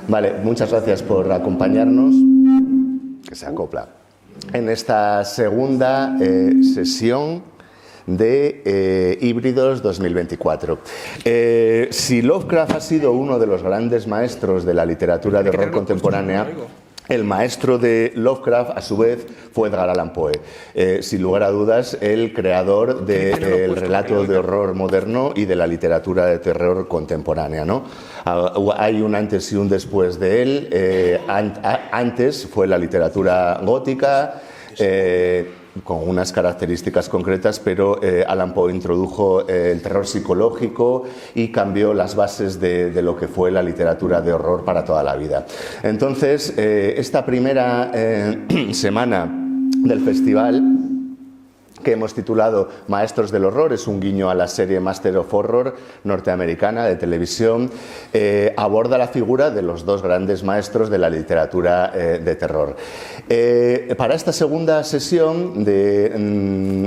Vale, muchas gracias por acompañarnos, que se acopla, en esta segunda sesión de Híbridos 2024. Si Lovecraft ha sido uno de los grandes maestros de la literatura de horror contemporánea, el maestro de Lovecraft, a su vez, fue Edgar Allan Poe. Sin lugar a dudas, el creador del relato de horror moderno y de la literatura de terror contemporánea, ¿no? Hay un antes y un después de él. Antes fue la literatura gótica, con unas características concretas, pero Allan Poe introdujo el terror psicológico y cambió las bases de lo que fue la literatura de horror para toda la vida. Entonces, esta primera semana del festival, que hemos titulado Maestros del Horror, es un guiño a la serie Master of Horror norteamericana de televisión, aborda la figura de los dos grandes maestros de la literatura de terror. Para esta segunda sesión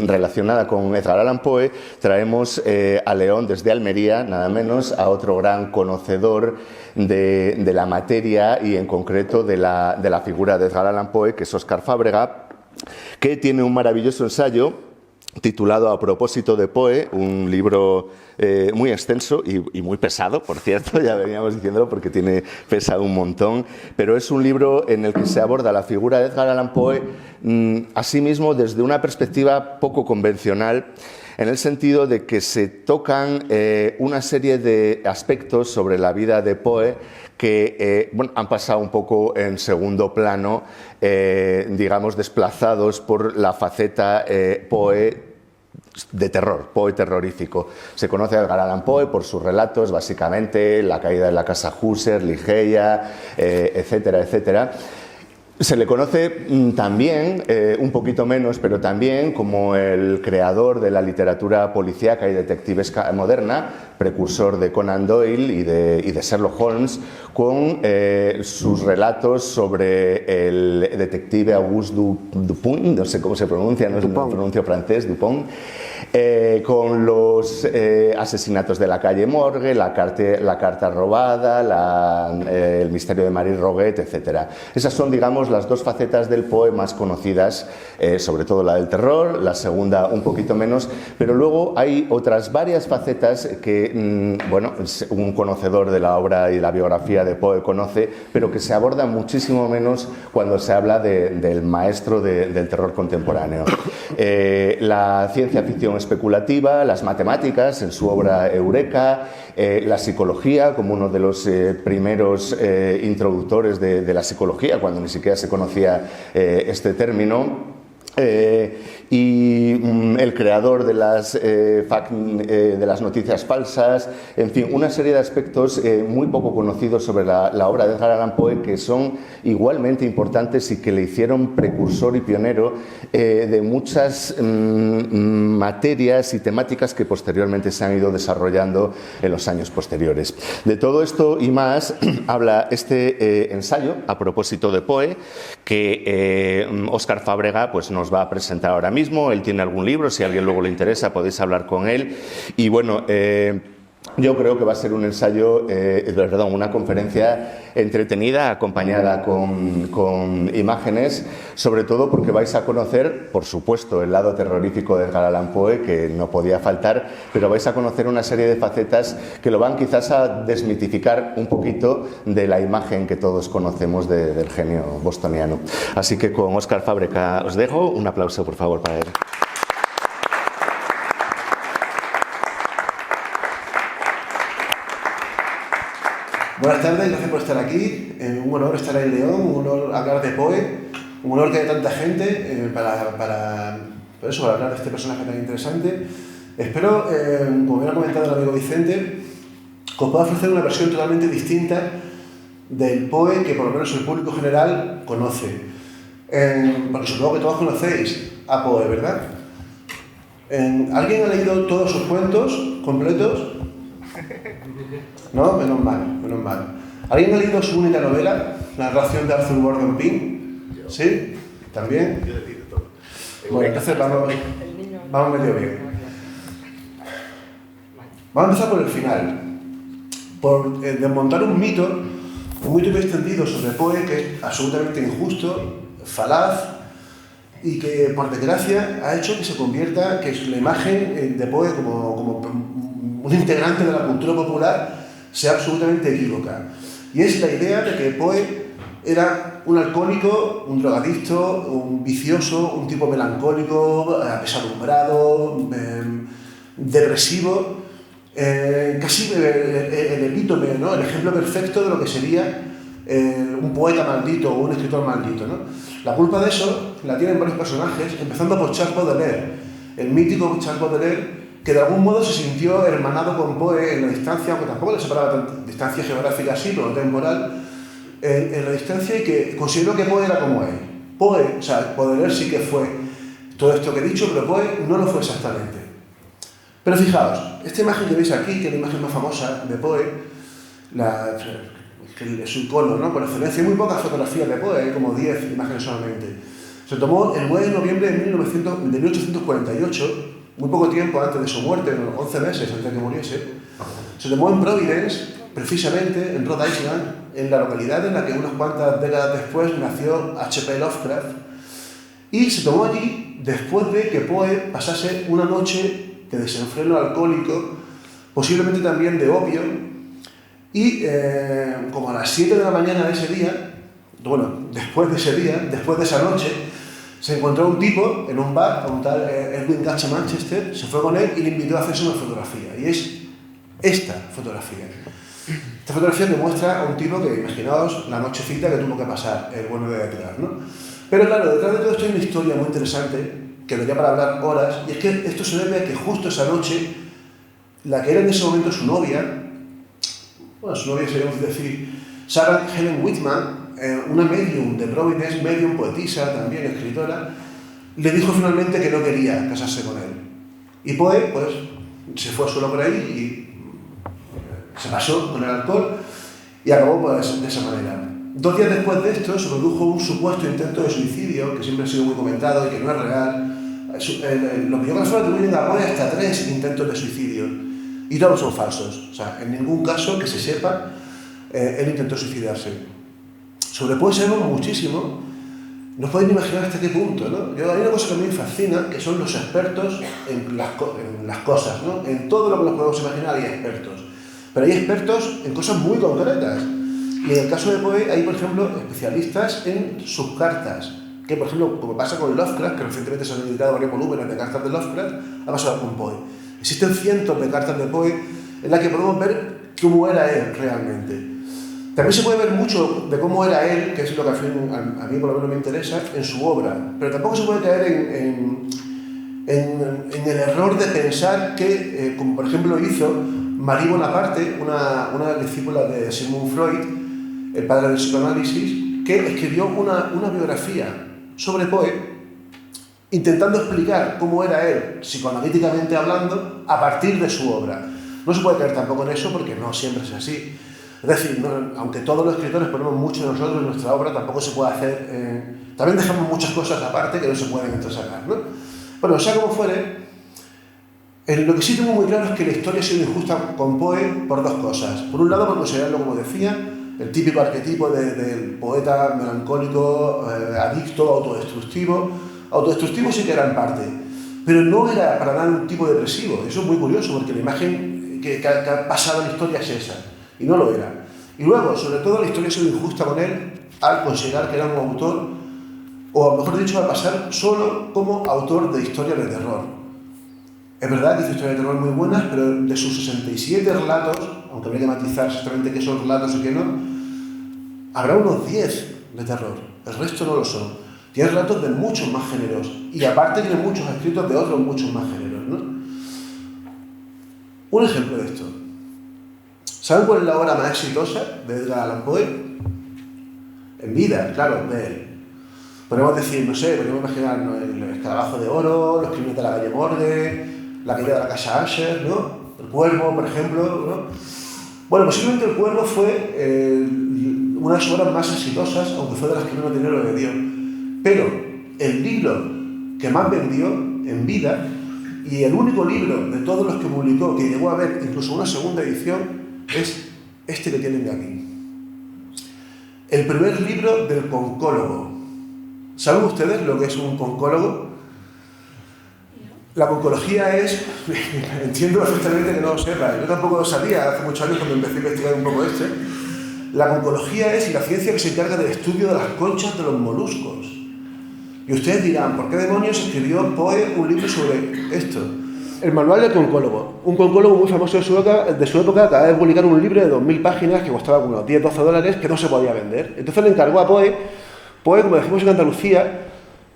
relacionada con Edgar Allan Poe, traemos a León desde Almería, nada menos, a otro gran conocedor de la materia y en concreto de la figura de Edgar Allan Poe, que es Óscar Fábrega, que tiene un maravilloso ensayo titulado A propósito de Poe, un libro muy extenso y muy pesado, por cierto, ya veníamos diciéndolo porque pesa un montón, pero es un libro en el que se aborda la figura de Edgar Allan Poe, asimismo desde una perspectiva poco convencional, en el sentido de que se tocan una serie de aspectos sobre la vida de Poe que han pasado un poco en segundo plano, digamos, desplazados por la faceta Poe de terror, Poe terrorífico. Se conoce a Edgar Allan Poe por sus relatos, básicamente, La caída de la casa Husser, Ligeia, etcétera, etcétera. Se le conoce también, un poquito menos, pero también como el creador de la literatura policíaca y detectivesca moderna, precursor de Conan Doyle y de Sherlock Holmes, con sus relatos sobre el detective Auguste Dupin, no sé cómo se pronuncia, no pronuncio francés, Dupin, con los asesinatos de la calle Morgue, la carta robada, el misterio de Marie Roget, etc. Esas son, digamos, las dos facetas del Poe más conocidas, sobre todo la del terror, la segunda un poquito menos, pero luego hay otras varias facetas que, bueno, un conocedor de la obra y la biografía de Poe conoce, pero que se abordan muchísimo menos cuando se habla del maestro del terror contemporáneo. La ciencia ficción especulativa, las matemáticas en su obra Eureka, la psicología como uno de los primeros introductores de la psicología, cuando ni siquiera se conocía este término. Y el creador de las noticias falsas, en fin, una serie de aspectos muy poco conocidos sobre la obra de Edgar Allan Poe, que son igualmente importantes y que le hicieron precursor y pionero de muchas materias y temáticas que posteriormente se han ido desarrollando en los años posteriores. De todo esto y más habla este ensayo a propósito de Poe, que Óscar Fábrega pues nos va a presentar ahora mismo. Él tiene algún libro, si a alguien luego le interesa podéis hablar con él. Y bueno, yo creo que va a ser un ensayo, una conferencia entretenida, acompañada con imágenes, sobre todo porque vais a conocer, por supuesto, el lado terrorífico de Edgar Allan Poe, que no podía faltar, pero vais a conocer una serie de facetas que lo van quizás a desmitificar un poquito de la imagen que todos conocemos del genio bostoniano. Así que con Óscar Fábrega os dejo. Un aplauso, por favor, para él. Buenas tardes, gracias por estar aquí. Un honor estar en León, un honor hablar de Poe, un honor que haya tanta gente para hablar de este personaje tan interesante. Espero, como bien ha comentado el amigo Vicente, que os pueda ofrecer una versión totalmente distinta del Poe que por lo menos el público general conoce. Porque supongo que todos conocéis a Poe, ¿verdad? ¿Alguien ha leído todos sus cuentos completos? No, menos mal. ¿Alguien ha leído su única novela, la narración de Arthur Gordon Pym? ¿Sí? ¿También? Yo he leído todo. Bueno, entonces vamos medio bien. Vamos a empezar por el final. Por desmontar un mito un mito muy extendido sobre Poe que es absolutamente injusto, falaz, y que por desgracia ha hecho que se convierta, que la imagen de Poe como un integrante de la cultura popular sea absolutamente equívoca. Y es la idea de que Poe era un alcohólico, un drogadicto, un vicioso, un tipo melancólico, apesadumbrado, depresivo, casi el epítome, ¿no? El ejemplo perfecto de lo que sería un poeta maldito o un escritor maldito, ¿no? La culpa de eso la tienen varios personajes, empezando por Charles Baudelaire, el mítico Charles Baudelaire, que de algún modo se sintió hermanado con Poe en la distancia, aunque tampoco le separaba distancia geográfica así, pero no temporal, en la distancia, y que consideró que Poe era como él. Poe, o sea, Baudelaire sí que fue todo esto que he dicho, pero Poe no lo fue exactamente. Pero fijaos, esta imagen que veis aquí, que es la imagen más famosa de Poe, su icono, ¿no? Por excelencia, hay muy pocas fotografías de Poe, hay como 10 imágenes solamente. Se tomó el 9 de noviembre de 1848, muy poco tiempo antes de su muerte, 11 meses antes de que muriese. Se tomó en Providence, precisamente en Rhode Island, en la localidad en la que unas cuantas décadas después nació H.P. Lovecraft, y se tomó allí después de que Poe pasase una noche de desenfreno alcohólico, posiblemente también de opio, y como a las 7 de la mañana de ese día, bueno, después de ese día, después de esa noche, se encontró un tipo en un bar, un tal Edwin Gatch Manchester, se fue con él y le invitó a hacerse una fotografía, y es esta fotografía. Esta fotografía que muestra a un tipo que, imaginaos la nochecita que tuvo que pasar, el bueno de detrás, ¿no? Pero claro, detrás de todo esto hay una historia muy interesante, que daría para hablar horas, y es que esto se debe a que justo esa noche, la que era en ese momento su novia, bueno, su novia seríamos decir, Sarah Helen Whitman, una medium de Providence, medium, poetisa, también escritora, le dijo finalmente que no quería casarse con él. Y Poe, pues, se fue solo por ahí y se pasó con el alcohol y acabó pues, de esa manera. 2 días después de esto se produjo un supuesto intento de suicidio, que siempre ha sido muy comentado y que no es real. Los biógrafos atribuyen a Poe hasta 3 intentos de suicidio y todos son falsos. O sea, en ningún caso que se sepa él intentó suicidarse. Sobre Poe sabemos muchísimo, no podéis ni imaginar hasta qué punto, ¿no? Hay una cosa que a mí me fascina, que son los expertos en las cosas, ¿no? En todo lo que nos podemos imaginar hay expertos. Pero hay expertos en cosas muy concretas. Y en el caso de Poe hay, por ejemplo, especialistas en sus cartas. Que, por ejemplo, como pasa con Lovecraft, que recientemente se han editado varios volúmenes de cartas de Lovecraft, ha pasado con Poe. Existen cientos de cartas de Poe en las que podemos ver cómo era él realmente. También se puede ver mucho de cómo era él, que es lo que a mí por lo menos me interesa, en su obra. Pero tampoco se puede caer en el error de pensar que, como por ejemplo hizo Marie Bonaparte, una discípula de Sigmund Freud, el padre del psicoanálisis, que escribió una biografía sobre Poe, intentando explicar cómo era él, psicoanalíticamente hablando, a partir de su obra. No se puede caer tampoco en eso porque no siempre es así. Es decir, no, aunque todos los escritores ponemos mucho de nosotros en nuestra obra, tampoco se puede hacer... también dejamos muchas cosas aparte que no se pueden entresacar, ¿no? Bueno, sea como fuere, lo que sí tengo muy claro es que la historia ha sido injusta con Poe por 2 cosas. Por un lado, por considerarlo, como decía, el típico arquetipo del poeta melancólico, adicto, autodestructivo. Autodestructivo sí que era en parte, pero no era para nada un tipo depresivo. Eso es muy curioso, porque la imagen que ha pasado en la historia es esa. Y no lo era. Y luego, sobre todo, la historia ha sido injusta con él al considerar que era un autor, o mejor dicho, al pasar solo como autor de historias de terror. Es verdad que hizo historias de terror muy buenas, pero de sus 67 relatos, aunque habría que matizar exactamente qué son relatos y qué no, habrá unos 10 de terror. El resto no lo son. Tiene relatos de muchos más géneros. Y aparte tiene muchos escritos de otros muchos más géneros, ¿no? Un ejemplo de esto. ¿Saben cuál es la obra más exitosa de Edgar Allan Poe? En vida, claro, de él. Podemos decir, no sé, podemos imaginarnos el Escarabajo de Oro, Los crímenes de la calle Morgue, La caída de la casa Usher, ¿no? El Cuervo, por ejemplo, ¿no? Bueno, posiblemente El Cuervo fue una de sus obras más exitosas, aunque fue de las que menos dinero le dio. Pero el libro que más vendió en vida, y el único libro de todos los que publicó que llegó a haber incluso una segunda edición, es este que tienen de aquí. el primer libro del concólogo. ¿Saben ustedes lo que es un concólogo? La concología es... Entiendo perfectamente que no lo sepa. Yo tampoco lo sabía hace muchos años cuando empecé a investigar un poco esto. La concología es la ciencia que se encarga del estudio de las conchas de los moluscos. Y ustedes dirán, ¿por qué demonios escribió Poe un libro sobre esto? El manual del concólogo. Un concólogo muy famoso de su época acaba de publicar un libro de 2000 páginas que costaba unos 10-12 dólares que no se podía vender. Entonces le encargó a Poe. Poe, como decimos en Andalucía,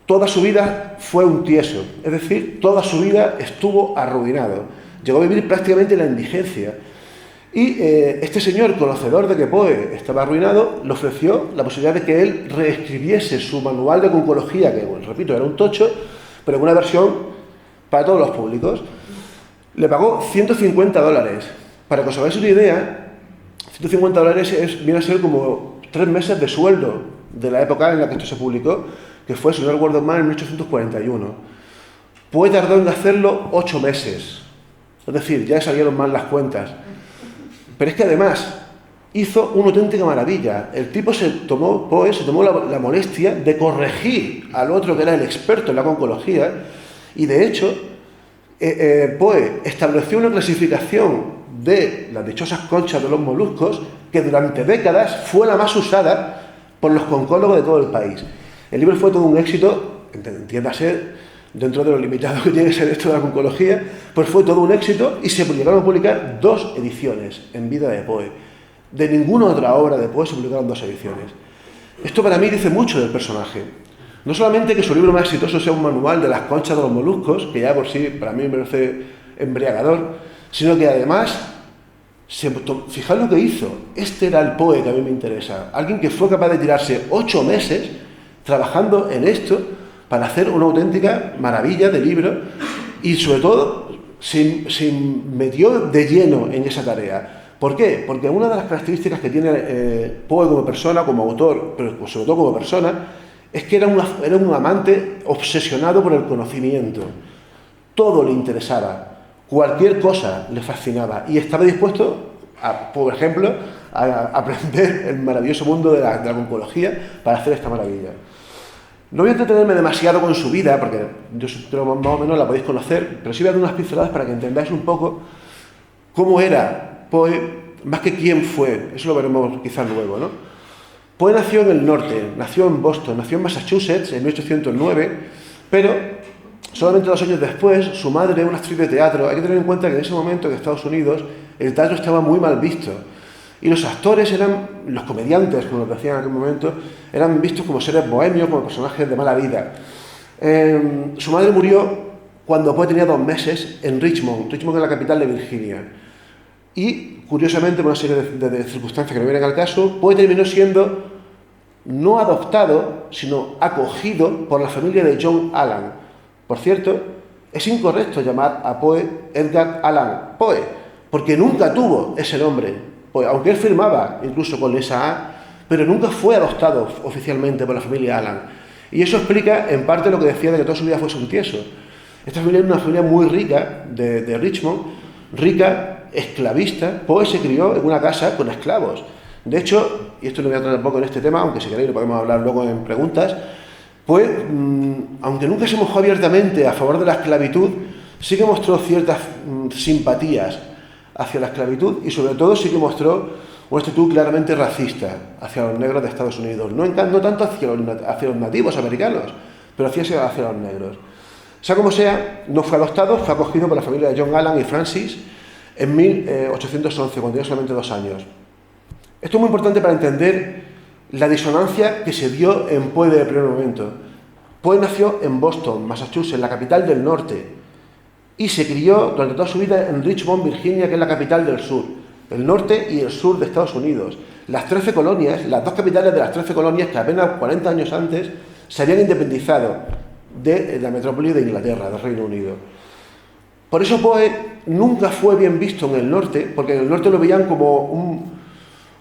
toda su vida fue un tieso. Es decir, toda su vida estuvo arruinado. Llegó a vivir prácticamente en la indigencia. Y este señor, conocedor de que Poe estaba arruinado, le ofreció la posibilidad de que él reescribiese su manual de concología, que, bueno, repito, era un tocho, pero en una versión para todos los públicos. Le pagó $150. Para que os hagáis una idea, $150 viene a ser como 3 meses de sueldo de la época en la que esto se publicó, que fue, si no recuerdo mal, en 1841. Poe tardó en hacerlo 8 meses. Es decir, ya salieron mal las cuentas. Pero es que además hizo una auténtica maravilla. El tipo Poe se tomó la molestia de corregir al otro que era el experto en la concología, y de hecho Poe estableció una clasificación de las dichosas conchas de los moluscos que durante décadas fue la más usada por los concólogos de todo el país. El libro fue todo un éxito, entiéndase, dentro de lo limitado que tiene que ser esto de la concología, pues fue todo un éxito y se llegaron a publicar 2 ediciones en vida de Poe. De ninguna otra obra de Poe se publicaron 2 ediciones. Esto para mí dice mucho del personaje. No solamente que su libro más exitoso sea un manual de las conchas de los moluscos, que ya por sí para mí me parece embriagador, sino que además, fijaos lo que hizo. Este era el Poe que a mí me interesa. Alguien que fue capaz de tirarse 8 meses trabajando en esto para hacer una auténtica maravilla de libro y sobre todo se metió de lleno en esa tarea. ¿Por qué? Porque una de las características que tiene Poe como persona, como autor, pero sobre todo como persona, es que era un amante obsesionado por el conocimiento. Todo le interesaba, cualquier cosa le fascinaba y estaba dispuesto, por ejemplo, a aprender el maravilloso mundo de la concología para hacer esta maravilla. No voy a entretenerme demasiado con su vida, porque yo creo más o menos la podéis conocer, pero sí voy a dar unas pinceladas para que entendáis un poco cómo era Poe, más que quién fue. Eso lo veremos quizás luego, ¿no? Poe nació en el norte, nació en Boston, nació en Massachusetts en 1809, pero solamente 2 años después, su madre, una actriz de teatro. Hay que tener en cuenta que en ese momento en Estados Unidos el teatro estaba muy mal visto. Y los actores los comediantes, como nos decían en aquel momento, eran vistos como seres bohemios, como personajes de mala vida. Su madre murió cuando Poe tenía 2 meses en Richmond. Richmond es la capital de Virginia. Y, curiosamente, por una serie de circunstancias que no vienen al caso, Poe terminó siendo no adoptado, sino acogido por la familia de John Allan. Por cierto, es incorrecto llamar a Poe Edgar Allan Poe, porque nunca tuvo ese nombre. Aunque él firmaba incluso con esa A, pero nunca fue adoptado oficialmente por la familia Allan. Y eso explica en parte lo que decía de que toda su vida fuese un tieso. Esta familia era una familia muy rica de Richmond, rica, esclavista. Poe se crió en una casa con esclavos. De hecho, y esto no voy a tratar tampoco en este tema, aunque si queréis lo podemos hablar luego en preguntas, Poe, aunque nunca se mojó abiertamente a favor de la esclavitud, sí que mostró ciertas simpatías hacia la esclavitud y sobre todo sí que mostró una actitud claramente racista hacia los negros de Estados Unidos. No tanto hacia los nativos americanos, pero hacia los negros. Sea como sea, no fue adoptado, fue acogido por la familia de John Allan y Francis en 1811, cuando tenía solamente 2 años. Esto es muy importante para entender la disonancia que se dio en Poe de primer momento. Poe nació en Boston, Massachusetts, la capital del norte, y se crió durante toda su vida en Richmond, Virginia, que es la capital del sur, el norte y el sur de Estados Unidos. Las 13 colonias, las 2 capitales de las 13 colonias que apenas 40 años antes se habían independizado de la metrópoli de Inglaterra, del Reino Unido. Por eso Poe nunca fue bien visto en el norte, porque en el norte lo veían como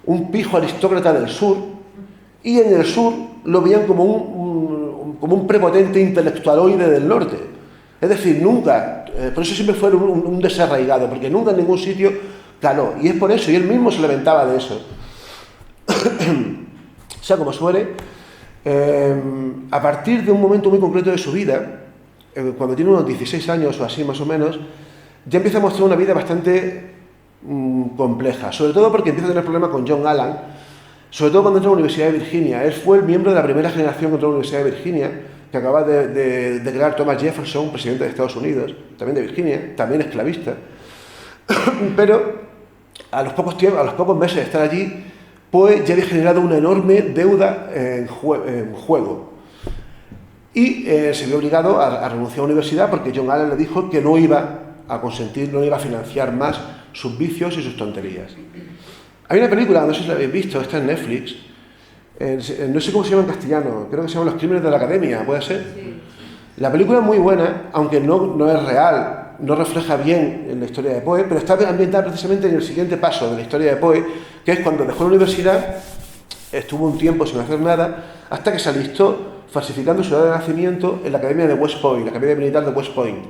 un pijo aristócrata del sur, y en el sur lo veían como un prepotente intelectualoide del norte. Es decir, nunca, por eso siempre fue un desarraigado, porque nunca en ningún sitio caló, y es por eso, y él mismo se lamentaba de eso. Sea como suele, a partir de un momento muy concreto de su vida, cuando tiene unos 16 años o así más o menos, ya empieza a mostrar una vida bastante compleja, sobre todo porque empieza a tener problemas con John Allan, sobre todo cuando entra a la Universidad de Virginia. Él fue el miembro de la primera generación que entró a la Universidad de Virginia, que acaba de crear Thomas Jefferson, presidente de Estados Unidos, también de Virginia, también esclavista. Pero a los pocos meses de estar allí, Poe ya había generado una enorme deuda en juego. Y se vio obligado a renunciar a la universidad porque John Allan le dijo que no iba a consentir, no iba a financiar más sus vicios y sus tonterías. Hay una película, no sé si la habéis visto, está en Netflix, no sé cómo se llama en castellano, creo que se llama Los Crímenes de la Academia, ¿puede ser? Sí. La película es muy buena, aunque no es real, no refleja bien en la historia de Poe, pero está ambientada precisamente en el siguiente paso de la historia de Poe, que es cuando dejó la universidad, estuvo un tiempo sin hacer nada, hasta que se alistó falsificando su edad de nacimiento en la Academia de West Point, la Academia Militar de West Point.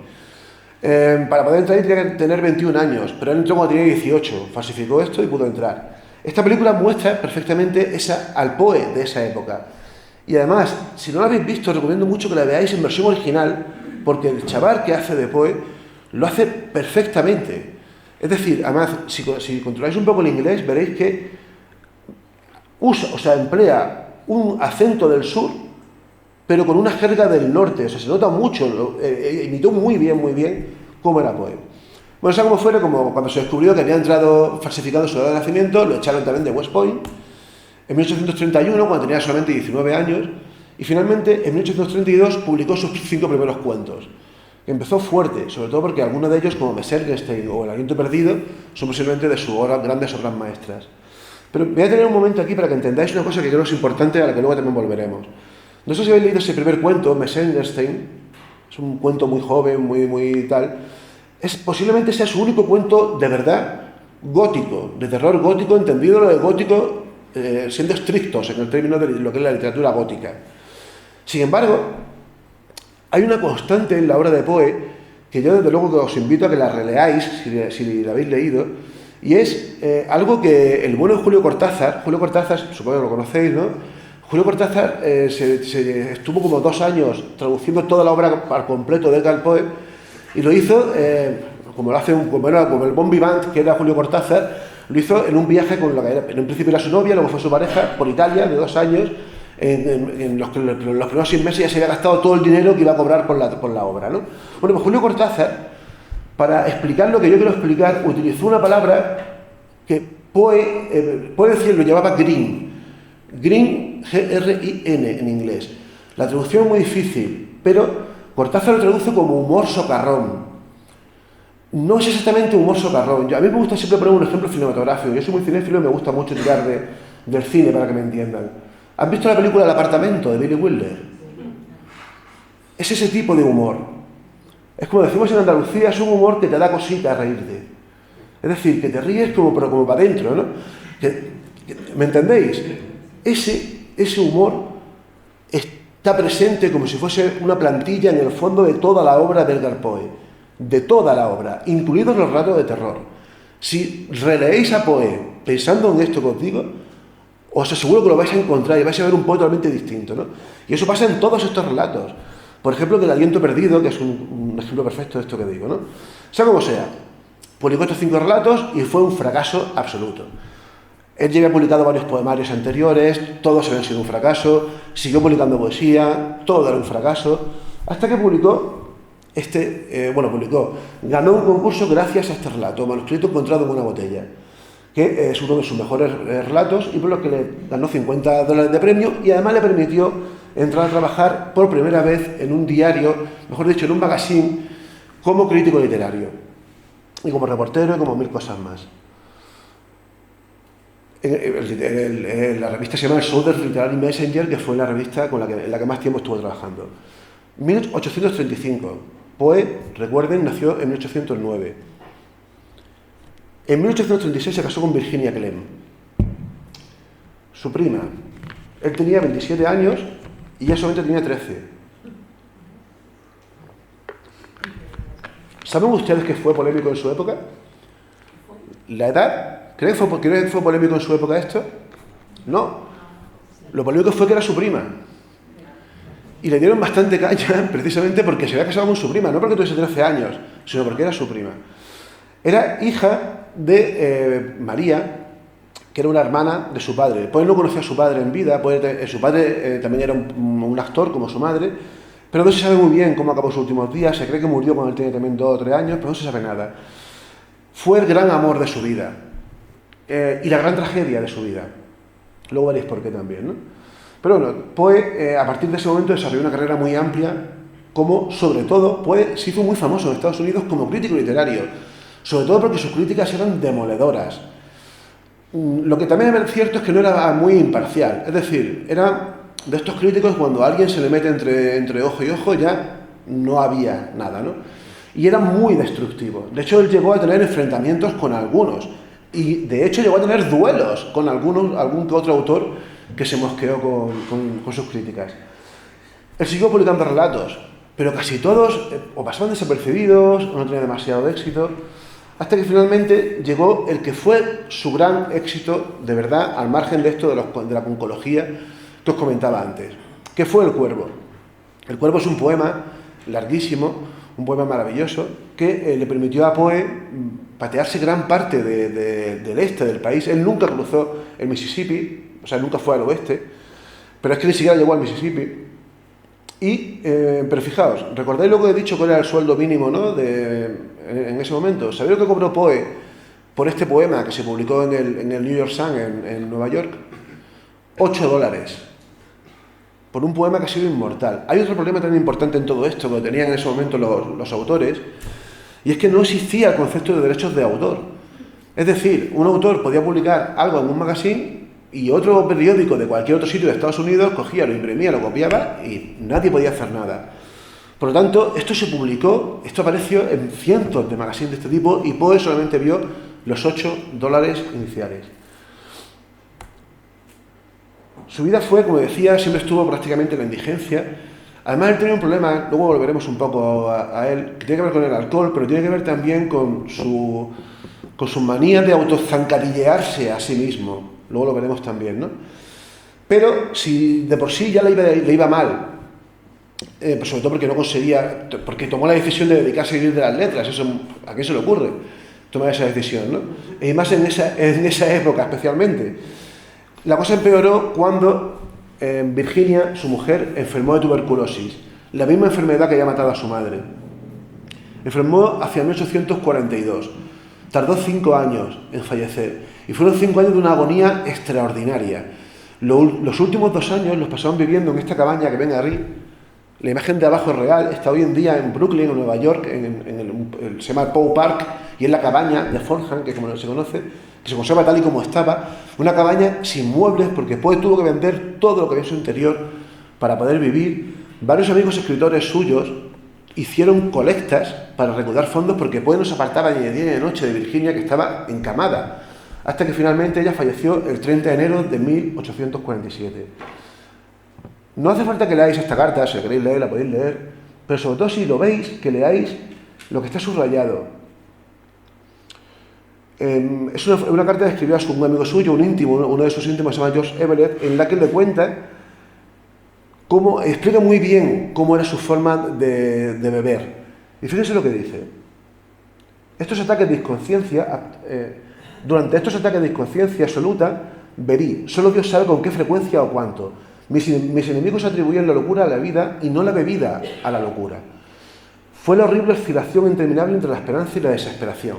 Para poder entrar tenía que tener 21 años, pero él entró cuando tenía 18, falsificó esto y pudo entrar. Esta película muestra perfectamente al Poe de esa época. Y además, si no la habéis visto, recomiendo mucho que la veáis en versión original, porque el chaval que hace de Poe lo hace perfectamente. Es decir, además, si controláis un poco el inglés, veréis que emplea un acento del sur, pero con una jerga del norte. O sea, se nota mucho, imitó muy bien cómo era Poe. Bueno, sea como fuera, como cuando se descubrió que había entrado falsificando su edad de nacimiento, lo echaron también de West Point, en 1831, cuando tenía solamente 19 años, y finalmente, en 1832, publicó sus 5 primeros cuentos. Empezó fuerte, sobre todo porque algunos de ellos, como Messergenstein o El aliento perdido, son posiblemente de sus grandes obras maestras. Pero voy a tener un momento aquí para que entendáis una cosa que creo que es importante, a la que luego también volveremos. No sé si habéis leído ese primer cuento, Messergenstein, es un cuento muy joven, muy tal. Posiblemente sea su único cuento de verdad gótico, de terror gótico, entendido lo de gótico siendo estrictos en el término de lo que es la literatura gótica. Sin embargo, hay una constante en la obra de Poe que yo desde luego que os invito a que la releáis si la habéis leído, y es algo que el bueno Julio Cortázar, supongo que lo conocéis, ¿no? Julio Cortázar se estuvo como 2 años traduciendo toda la obra al completo de Edgar Poe, y lo hizo, como el bon vivant que era Julio Cortázar, lo hizo en un viaje con lo que era, en un principio era su novia, luego fue su pareja, por Italia, de 2 años, en los primeros 6 meses ya se había gastado todo el dinero que iba a cobrar por la obra, ¿no? Bueno, pues Julio Cortázar, para explicar lo que yo quiero explicar, utilizó una palabra que Poe decir, lo llamaba green, G-R-I-N en inglés. La traducción es muy difícil, pero Cortázar lo traduce como humor socarrón. No es exactamente humor socarrón. A mí me gusta siempre poner un ejemplo cinematográfico. Yo soy muy cinéfilo y me gusta mucho tirar del cine para que me entiendan. ¿Han visto la película El apartamento de Billy Wilder? Es ese tipo de humor. Es como decimos en Andalucía, es un humor que te da cosita a reírte. Es decir, que te ríes pero como para adentro, ¿no? ¿Me entendéis? Ese humor está presente como si fuese una plantilla en el fondo de toda la obra de Edgar Poe. De toda la obra, incluidos los relatos de terror. Si releéis a Poe pensando en esto que os digo, os aseguro que lo vais a encontrar y vais a ver un Poe totalmente distinto, ¿no? Y eso pasa en todos estos relatos. Por ejemplo, El aliento perdido, que es un ejemplo perfecto de esto que digo, ¿no? Sea como sea, publicó estos 5 relatos y fue un fracaso absoluto. Él ya había publicado varios poemarios anteriores, todos habían sido un fracaso, siguió publicando poesía, todo era un fracaso, hasta que ganó un concurso gracias a este relato, Manuscrito encontrado en una botella, que es uno de sus mejores relatos y por lo que le ganó $50 de premio y además le permitió entrar a trabajar por primera vez en un diario, mejor dicho, en un magazine, como crítico literario y como reportero y como 1000 cosas más. La revista se llama el Southern Literary Messenger, que fue la revista en la que más tiempo estuvo trabajando. 1835. Poe, recuerden, nació en 1809. En 1836 se casó con Virginia Clem, su prima. Él tenía 27 años y ella solamente tenía 13. ¿Saben ustedes que fue polémico en su época? ¿La edad? ¿Creen que fue polémico en su época esto? No. Lo polémico fue que era su prima. Y le dieron bastante caña precisamente porque se había casado con su prima, no porque tuviese 13 años, sino porque era su prima. Era hija de María, que era una hermana de su padre. Pues no conocía a su padre en vida, su padre también era un actor como su madre, pero no se sabe muy bien cómo acabó sus últimos días. Se cree que murió cuando él tenía también 2 o 3 años, pero no se sabe nada. Fue el gran amor de su vida y la gran tragedia de su vida. Luego veréis por qué también, ¿no? Pero bueno, Poe a partir de ese momento desarrolló una carrera muy amplia, como sobre todo Poe se hizo muy famoso en Estados Unidos como crítico literario, sobre todo porque sus críticas eran demoledoras. Lo que también es cierto es que no era muy imparcial, es decir, era de estos críticos cuando a alguien se le mete entre ojo y ojo ya no había nada, ¿no? Y era muy destructivo. De hecho, él llegó a tener enfrentamientos con algunos y de hecho llegó a tener duelos con algún que otro autor que se mosqueó con sus críticas. Él siguió publicando relatos, pero casi todos o pasaban desapercibidos o no tenían demasiado éxito, hasta que finalmente llegó el que fue su gran éxito, de verdad, al margen de esto de la concología que os comentaba antes, que fue El Cuervo. El Cuervo es un poema larguísimo, un poema maravilloso, que le permitió a Poe patearse gran parte del este del país. Él nunca cruzó el Mississippi, o sea, nunca fue al oeste, pero es que ni siquiera llegó al Mississippi. Pero fijaos, ¿recordáis lo que he dicho que era el sueldo mínimo, ¿no? En ese momento? ¿Sabéis lo que cobró Poe por este poema que se publicó en el New York Sun en Nueva York? $8. Por un poema que ha sido inmortal. Hay otro problema tan importante en todo esto que tenían en ese momento los autores, y es que no existía el concepto de derechos de autor. Es decir, un autor podía publicar algo en un magazine y otro periódico de cualquier otro sitio de Estados Unidos cogía, lo imprimía, lo copiaba y nadie podía hacer nada. Por lo tanto, esto se publicó, esto apareció en cientos de magazines de este tipo y Poe solamente vio los $8 iniciales. Su vida fue, como decía, siempre estuvo prácticamente en la indigencia. Además, él tenía un problema, luego volveremos un poco a él, que tiene que ver con el alcohol, pero tiene que ver también con su manía de autozancadillearse a sí mismo. Luego lo veremos también, ¿no? Pero si de por sí ya le iba mal, pues sobre todo porque no conseguía, porque tomó la decisión de dedicarse a vivir de las letras, eso, ¿a quién se le ocurre tomar esa decisión, no? Y más en esa época especialmente. La cosa empeoró cuando Virginia, su mujer, enfermó de tuberculosis, la misma enfermedad que había matado a su madre. Enfermó hacia 1842, tardó 5 años en fallecer y fueron 5 años de una agonía extraordinaria. Los últimos 2 años los pasaron viviendo en esta cabaña que ven arriba. La imagen de abajo es real, está hoy en día en Brooklyn, en Nueva York, se llama Poe Park, y es la cabaña de Fordham, que como se conoce, que se conserva tal y como estaba, una cabaña sin muebles, porque Poe tuvo que vender todo lo que había en su interior para poder vivir. Varios amigos escritores suyos hicieron colectas para recaudar fondos, porque Poe no se apartaba ni de día ni de noche de Virginia, que estaba encamada, hasta que finalmente ella falleció el 30 de enero de 1847. No hace falta que leáis esta carta, si la queréis leer, la podéis leer, pero sobre todo si lo veis, que leáis lo que está subrayado. Es una carta que escribió a un amigo suyo, un íntimo, uno de sus íntimos, se llama George Everett, en la que le cuenta explica muy bien cómo era su forma de beber. Y fíjense lo que dice. Durante estos ataques de inconsciencia absoluta, bebí. Solo Dios sabe con qué frecuencia o cuánto. Mis enemigos atribuían la locura a la vida y no la bebida a la locura. Fue la horrible oscilación interminable entre la esperanza y la desesperación.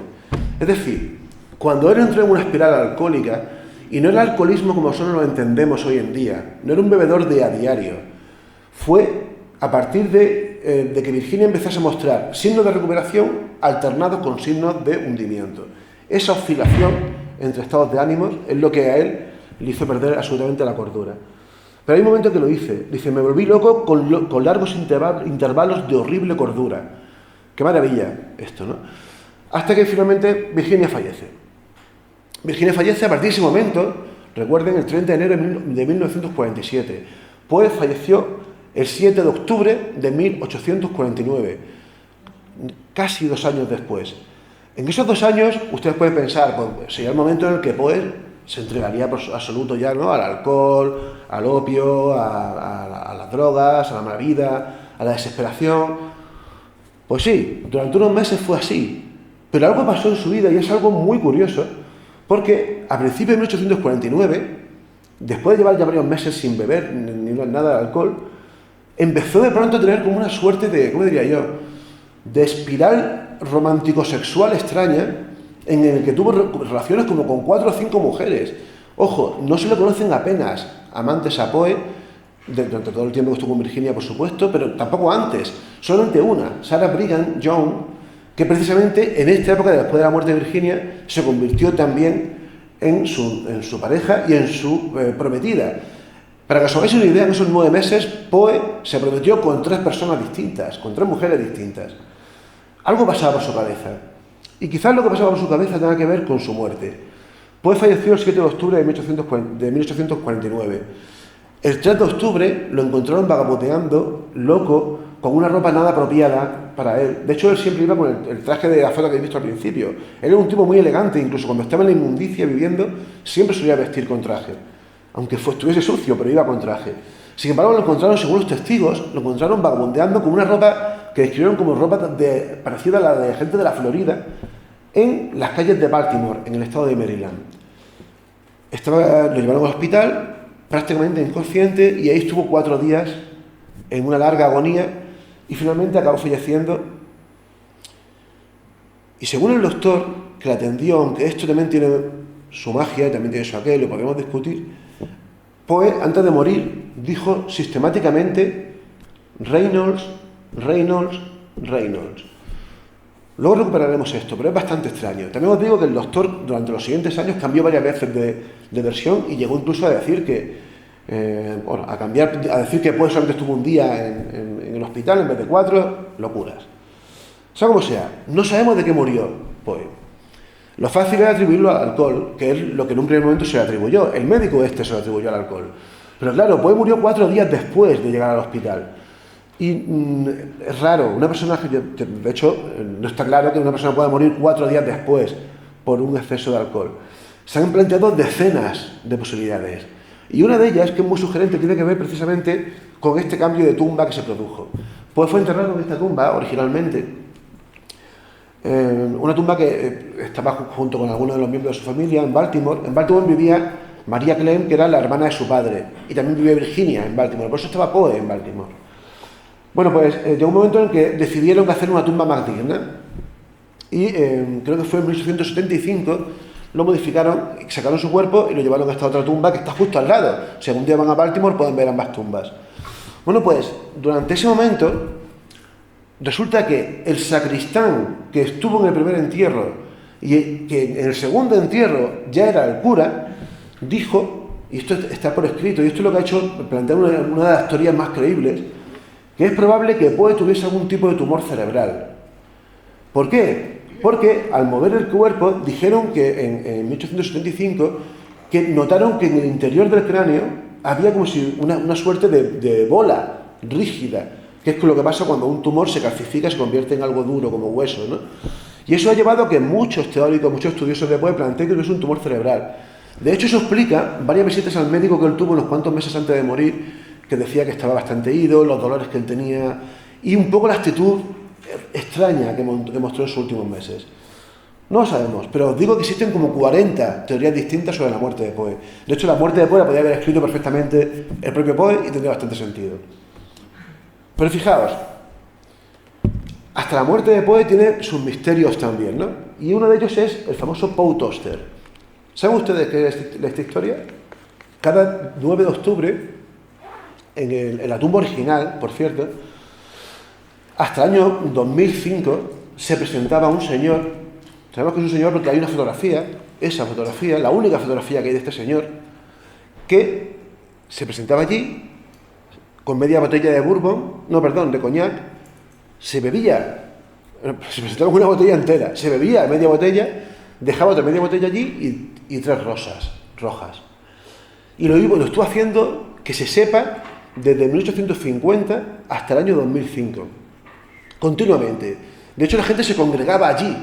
Es decir, cuando él entró en una espiral alcohólica, y no era el alcoholismo como nosotros lo entendemos hoy en día, no era un bebedor de a diario, fue a partir de que Virginia empezase a mostrar signos de recuperación alternados con signos de hundimiento. Esa oscilación entre estados de ánimos es lo que a él le hizo perder absolutamente la cordura. Pero hay un momento que lo dice, me volví loco con largos intervalos de horrible cordura. Qué maravilla esto, ¿no? Hasta que finalmente Virginia fallece. Virginia fallece a partir de ese momento, recuerden, el 30 de enero de 1947. Poe falleció el 7 de octubre de 1849, casi 2 años después. En esos 2 años, ustedes pueden pensar, pues sería el momento en el que Poe se entregaría por absoluto ya, ¿no?, al alcohol, al opio, a las drogas, a la mala vida, a la desesperación. Pues sí, durante unos meses fue así, pero algo pasó en su vida y es algo muy curioso, porque a principios de 1849, después de llevar ya varios meses sin beber ni nada de alcohol, empezó de pronto a tener como una suerte de, ¿cómo diría yo?, de espiral romántico-sexual extraña, en el que tuvo relaciones como con 4 o 5 mujeres. Ojo, no se le conocen apenas amantes a Poe, durante todo el tiempo que estuvo en Virginia, por supuesto, pero tampoco antes, solamente una, Sarah Brigham Young, que precisamente en esta época, después de la muerte de Virginia, se convirtió también en su pareja y en su prometida. Para que os hagáis una idea, en esos 9 meses, Poe se prometió con 3 personas distintas, con 3 mujeres distintas. Algo pasaba por su cabeza. Y quizás lo que pasaba por su cabeza tenga que ver con su muerte. Poe falleció el 7 de octubre de 1849. El 3 de octubre lo encontraron vagabundeando, loco, con una ropa nada apropiada para él. De hecho, él siempre iba con el traje de la foto que he visto al principio. Él era un tipo muy elegante, incluso cuando estaba en la inmundicia viviendo, siempre solía vestir con traje. Aunque estuviese sucio, pero iba con traje. Sin embargo, lo encontraron, según los testigos, lo encontraron vagabundeando con una ropa que describieron como ropa parecida a la de gente de la Florida, en las calles de Baltimore, en el estado de Maryland. Lo llevaron al hospital, prácticamente inconsciente, y ahí estuvo 4 días en una larga agonía, y finalmente acabó falleciendo. Y según el doctor que la atendió, aunque esto también tiene su magia, también tiene su aquel, lo podemos discutir, Poe, antes de morir, dijo sistemáticamente Reynolds, Reynolds, Reynolds. Luego recuperaremos esto, pero es bastante extraño. También os digo que el doctor durante los siguientes años cambió varias veces de versión y llegó incluso a decir que a decir que Poe solamente estuvo un día en el hospital en vez de 4, locuras. Sea como sea, no sabemos de qué murió Poe. Lo fácil era atribuirlo al alcohol, que es lo que en un primer momento se le atribuyó. El médico se lo atribuyó al alcohol. Pero claro, Poe murió 4 días después de llegar al hospital. Y es raro, una persona que de hecho no está claro que una persona pueda morir 4 días después por un exceso de alcohol. Se han planteado decenas de posibilidades. Y una de ellas, que es muy sugerente, tiene que ver precisamente con este cambio de tumba que se produjo. Poe fue enterrado en esta tumba originalmente. Una tumba que estaba junto con algunos de los miembros de su familia en Baltimore. En Baltimore vivía María Clem, que era la hermana de su padre, y también vivía Virginia en Baltimore, por eso estaba Poe en Baltimore. Bueno, pues llegó un momento en que decidieron hacer una tumba más digna, y creo que fue en 1875, lo modificaron, sacaron su cuerpo y lo llevaron a esta otra tumba que está justo al lado. Si algún día van a Baltimore pueden ver ambas tumbas. Bueno, pues durante ese momento resulta que el sacristán que estuvo en el primer entierro y que en el segundo entierro ya era el cura, dijo, y esto está por escrito, y esto es lo que ha hecho plantear una de las teorías más creíbles, que es probable que Poe tuviese algún tipo de tumor cerebral. ¿Por qué? Porque al mover el cuerpo dijeron que en 1875 que notaron que en el interior del cráneo había como si una suerte de bola rígida, que es lo que pasa cuando un tumor se calcifica y se convierte en algo duro como hueso, ¿no? Y eso ha llevado a que muchos teóricos, muchos estudiosos de Poe planteen que no es un tumor cerebral. De hecho, eso explica varias visitas al médico que él tuvo unos cuantos meses antes de morir, que decía que estaba bastante ido, los dolores que él tenía y un poco la actitud extraña que mostró en sus últimos meses. No lo sabemos, pero os digo que existen como 40 teorías distintas sobre la muerte de Poe. De hecho, la muerte de Poe la podía haber escrito perfectamente el propio Poe y tendría bastante sentido. Pero fijaos, hasta la muerte de Poe tiene sus misterios también, ¿no? Y uno de ellos es el famoso Poe Toaster. ¿Saben ustedes qué es esta historia? Cada 9 de octubre, en la tumba original, por cierto, hasta el año 2005 se presentaba un señor. Sabemos que es un señor porque hay una fotografía, esa fotografía, la única fotografía que hay de este señor, que se presentaba allí con media botella de coñac, se presentaba con una botella entera, se bebía media botella, dejaba otra media botella allí y 3 rosas rojas. Y lo estuvo haciendo, que se sepa, desde 1850 hasta el año 2005, continuamente. De hecho, la gente se congregaba allí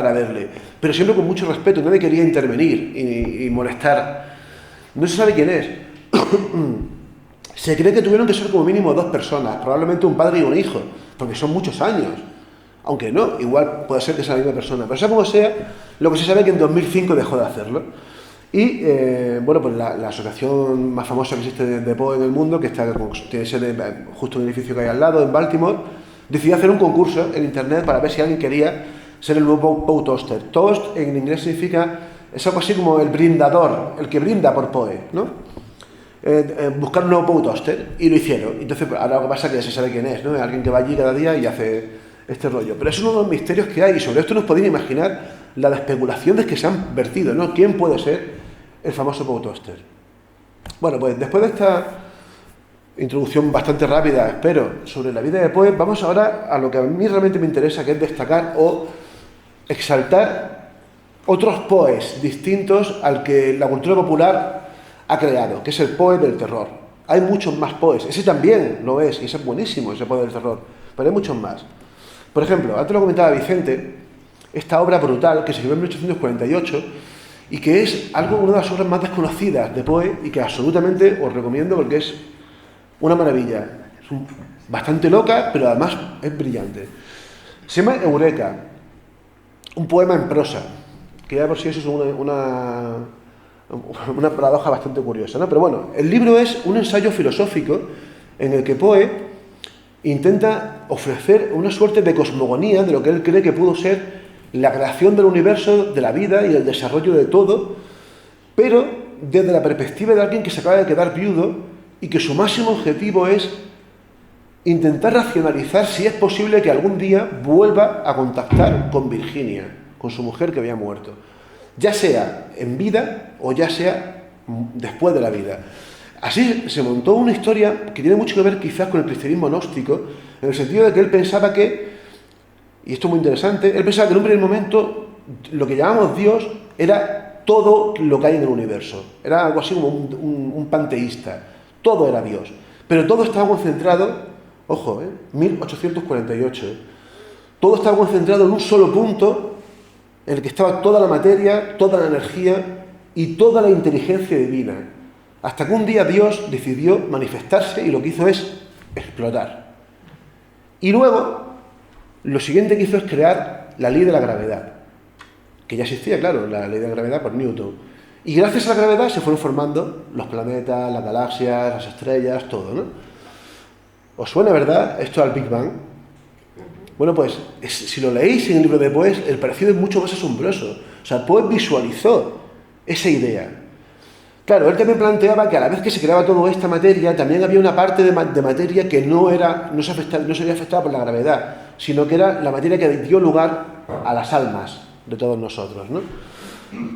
para verle, pero siempre con mucho respeto, nadie quería intervenir y molestar. No se sabe quién es. Se cree que tuvieron que ser como mínimo 2 personas, probablemente un padre y un hijo, porque son muchos años. Aunque no, igual puede ser que sea la misma persona. Pero sea como sea, lo que se sabe es que en 2005 dejó de hacerlo. Y, bueno, pues la asociación más famosa que existe de Poe en el mundo, que tiene sede justo en el edificio que hay al lado, en Baltimore, decidió hacer un concurso en internet para ver si alguien quería ser el nuevo Poe Toaster. Toast en inglés significa, es algo así como el brindador, el que brinda por Poe, ¿no? Buscar un nuevo Poe Toaster, y lo hicieron. Entonces, ahora lo que pasa es que ya se sabe quién es, ¿no? Es alguien que va allí cada día y hace este rollo. Pero es uno de los misterios que hay, y sobre esto nos podéis imaginar las especulaciones que se han vertido, ¿no? ¿Quién puede ser el famoso Poe Toaster? Bueno, pues después de esta introducción bastante rápida, espero, sobre la vida de Poe, vamos ahora a lo que a mí realmente me interesa, que es destacar o exaltar otros Poes distintos al que la cultura popular ha creado, que es el Poe del terror. Hay muchos más Poes, ese también lo es, y ese es buenísimo, ese Poe del terror, pero hay muchos más. Por ejemplo, antes lo comentaba Vicente, esta obra brutal que se escribió en 1848 y que es una de las obras más desconocidas de Poe y que absolutamente os recomiendo porque es una maravilla. Es bastante loca, pero además es brillante. Se llama Eureka, un poema en prosa, que ya por sí eso es una paradoja bastante curiosa, ¿no? Pero bueno, el libro es un ensayo filosófico en el que Poe intenta ofrecer una suerte de cosmogonía de lo que él cree que pudo ser la creación del universo, de la vida y el desarrollo de todo, pero desde la perspectiva de alguien que se acaba de quedar viudo y que su máximo objetivo es intentar racionalizar si es posible que algún día vuelva a contactar con Virginia, con su mujer que había muerto, ya sea en vida o ya sea después de la vida. Así se montó una historia que tiene mucho que ver quizás con el cristianismo gnóstico, en el sentido de que él pensaba que, y esto es muy interesante, él pensaba que en un primer momento lo que llamamos Dios era todo lo que hay en el universo. Era algo así como un panteísta. Todo era Dios. Pero todo estaba concentrado, ojo, 1848, todo estaba concentrado en un solo punto en el que estaba toda la materia, toda la energía y toda la inteligencia divina. Hasta que un día Dios decidió manifestarse y lo que hizo es explotar. Y luego, lo siguiente que hizo es crear la ley de la gravedad, que ya existía, claro, la ley de la gravedad por Newton. Y gracias a la gravedad se fueron formando los planetas, las galaxias, las estrellas, todo, ¿no? ¿Os suena, verdad, esto al Big Bang? Bueno, pues, si lo leéis en el libro de Poe, el parecido es mucho más asombroso. O sea, Poe visualizó esa idea. Claro, él también planteaba que a la vez que se creaba toda esta materia, también había una parte de materia que no se había afectada por la gravedad, sino que era la materia que dio lugar a las almas de todos nosotros, ¿no?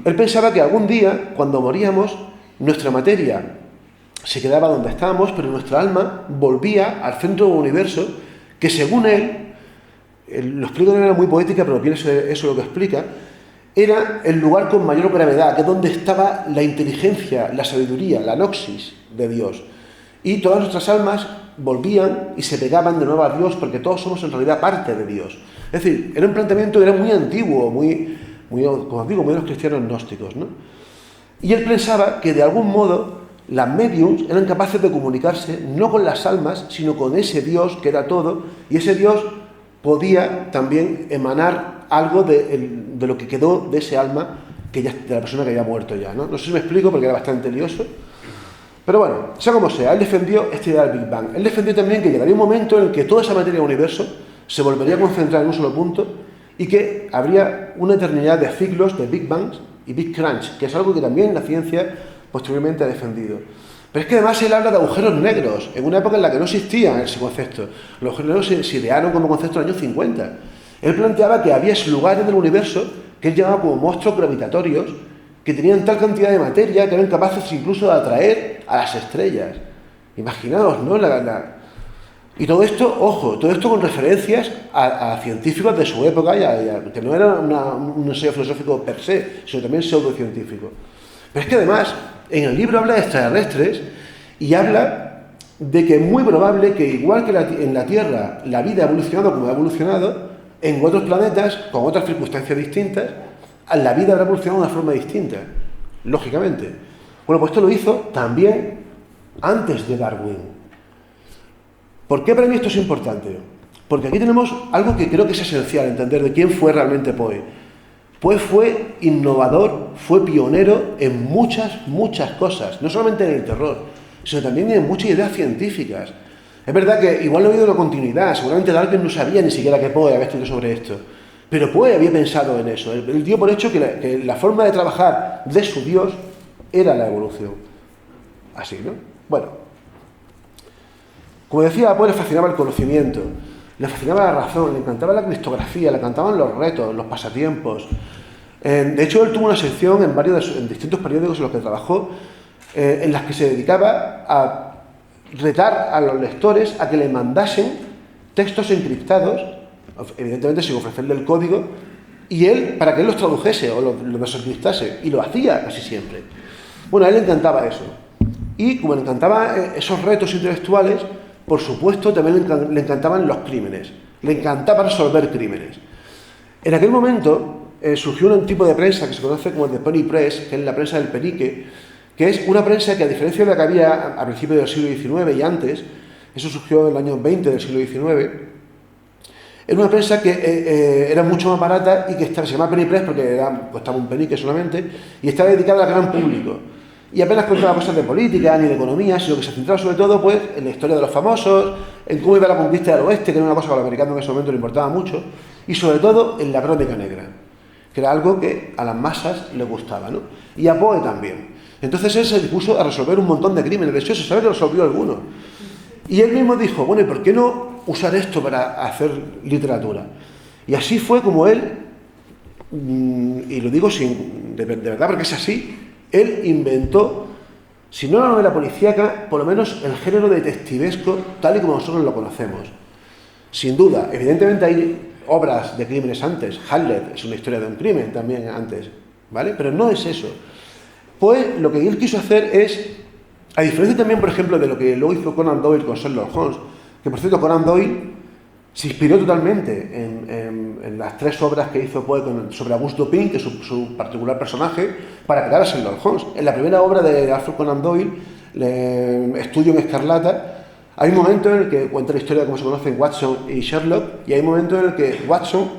Él pensaba que algún día, cuando moríamos, nuestra materia se quedaba donde estábamos, pero nuestra alma volvía al centro del universo, que según él lo explica de manera muy poética, pero bien eso lo que explica, era el lugar con mayor gravedad, que es donde estaba la inteligencia, la sabiduría, la noxis de Dios. Y todas nuestras almas volvían y se pegaban de nuevo a Dios, porque todos somos en realidad parte de Dios. Es decir, era un planteamiento que era muy antiguo, como os digo, muy de los cristianos gnósticos, ¿no? Y él pensaba que de algún modo las mediums eran capaces de comunicarse no con las almas, sino con ese Dios que era todo, y ese Dios podía también emanar algo de lo que quedó de ese alma de la persona que había muerto ya, ¿no? No sé si me explico porque era bastante lioso. Pero bueno, sea como sea, él defendió esta idea del Big Bang. Él defendió también que llegaría un momento en el que toda esa materia del universo se volvería a concentrar en un solo punto y que habría una eternidad de ciclos de Big Bangs y Big Crunch, que es algo que también la ciencia posteriormente ha defendido. Pero es que además él habla de agujeros negros, en una época en la que no existía ese concepto. Los agujeros negros se idearon como concepto en los años 50. Él planteaba que había lugares del universo que él llamaba como monstruos gravitatorios, que tenían tal cantidad de materia que eran capaces incluso de atraer a las estrellas. Imaginaos, ¿no? Y todo esto, ojo, todo esto con referencias a científicos de su época, que no era un ensayo filosófico per se, sino también pseudocientífico. Pero es que además, en el libro habla de extraterrestres y habla de que es muy probable que, igual que en la Tierra la vida ha evolucionado como ha evolucionado, en otros planetas, con otras circunstancias distintas, la vida habrá evolucionado de una forma distinta, lógicamente. Bueno, pues esto lo hizo también antes de Darwin. ¿Por qué para mí esto es importante? Porque aquí tenemos algo que creo que es esencial entender de quién fue realmente Poe. Poe fue innovador, fue pionero en muchas cosas, no solamente en el terror, sino también en muchas ideas científicas. Es verdad que igual no ha habido una continuidad, seguramente Darwin no sabía ni siquiera que Poe había escrito sobre esto, pero Poe había pensado en eso. Él dio por hecho que la forma de trabajar de su Dios era la evolución. Así, ¿no? Bueno, como decía, a Poe le fascinaba el conocimiento, le fascinaba la razón, le encantaba la criptografía, le encantaban los retos, los pasatiempos. De hecho, él tuvo una sección en distintos periódicos en los que trabajó, en las que se dedicaba a retar a los lectores a que le mandasen textos encriptados, evidentemente sin ofrecerle el código, y él, para que él los tradujese o los desencriptase, y lo hacía casi siempre. Bueno, a él le encantaba eso. Y como le encantaban esos retos intelectuales, por supuesto, también le encantaban los crímenes. Le encantaba resolver crímenes. En aquel momento surgió un tipo de prensa que se conoce como el de Penny Press, que es la prensa del penique, que es una prensa que, a diferencia de la que había a principios del siglo XIX y antes, eso surgió en el año 20 del siglo XIX, era una prensa que era mucho más barata y que se llama Penny Press porque costaba un penique solamente, y estaba dedicada al gran público. Y apenas contaba cosas de política ni de economía, sino que se centraba sobre todo pues, en la historia de los famosos, en cómo iba la conquista del oeste, que era una cosa que a los americanos en ese momento le importaba mucho, y sobre todo en la crónica negra, que era algo que a las masas les gustaba, ¿no? Y a Poe también. Entonces él se dispuso a resolver un montón de crímenes, de hecho se sabe que resolvió algunos. Y él mismo dijo, bueno, ¿y por qué no usar esto para hacer literatura? Y así fue como él, y lo digo de verdad porque es así, él inventó, si no la novela policíaca, por lo menos el género detectivesco tal y como nosotros lo conocemos. Sin duda, evidentemente hay obras de crímenes antes. Hamlet es una historia de un crimen también antes, ¿vale? Pero no es eso. Pues lo que él quiso hacer es, a diferencia también, por ejemplo, de lo que luego hizo Conan Doyle con Sherlock Holmes, que por cierto Conan Doyle se inspiró totalmente en las 3 obras que hizo Poe sobre Auguste Dupin, que es su particular personaje, para crear a Sherlock Holmes. En la primera obra de Arthur Conan Doyle, Estudio en Escarlata, hay un momento en el que cuenta la historia de cómo se conocen Watson y Sherlock, y hay un momento en el que Watson,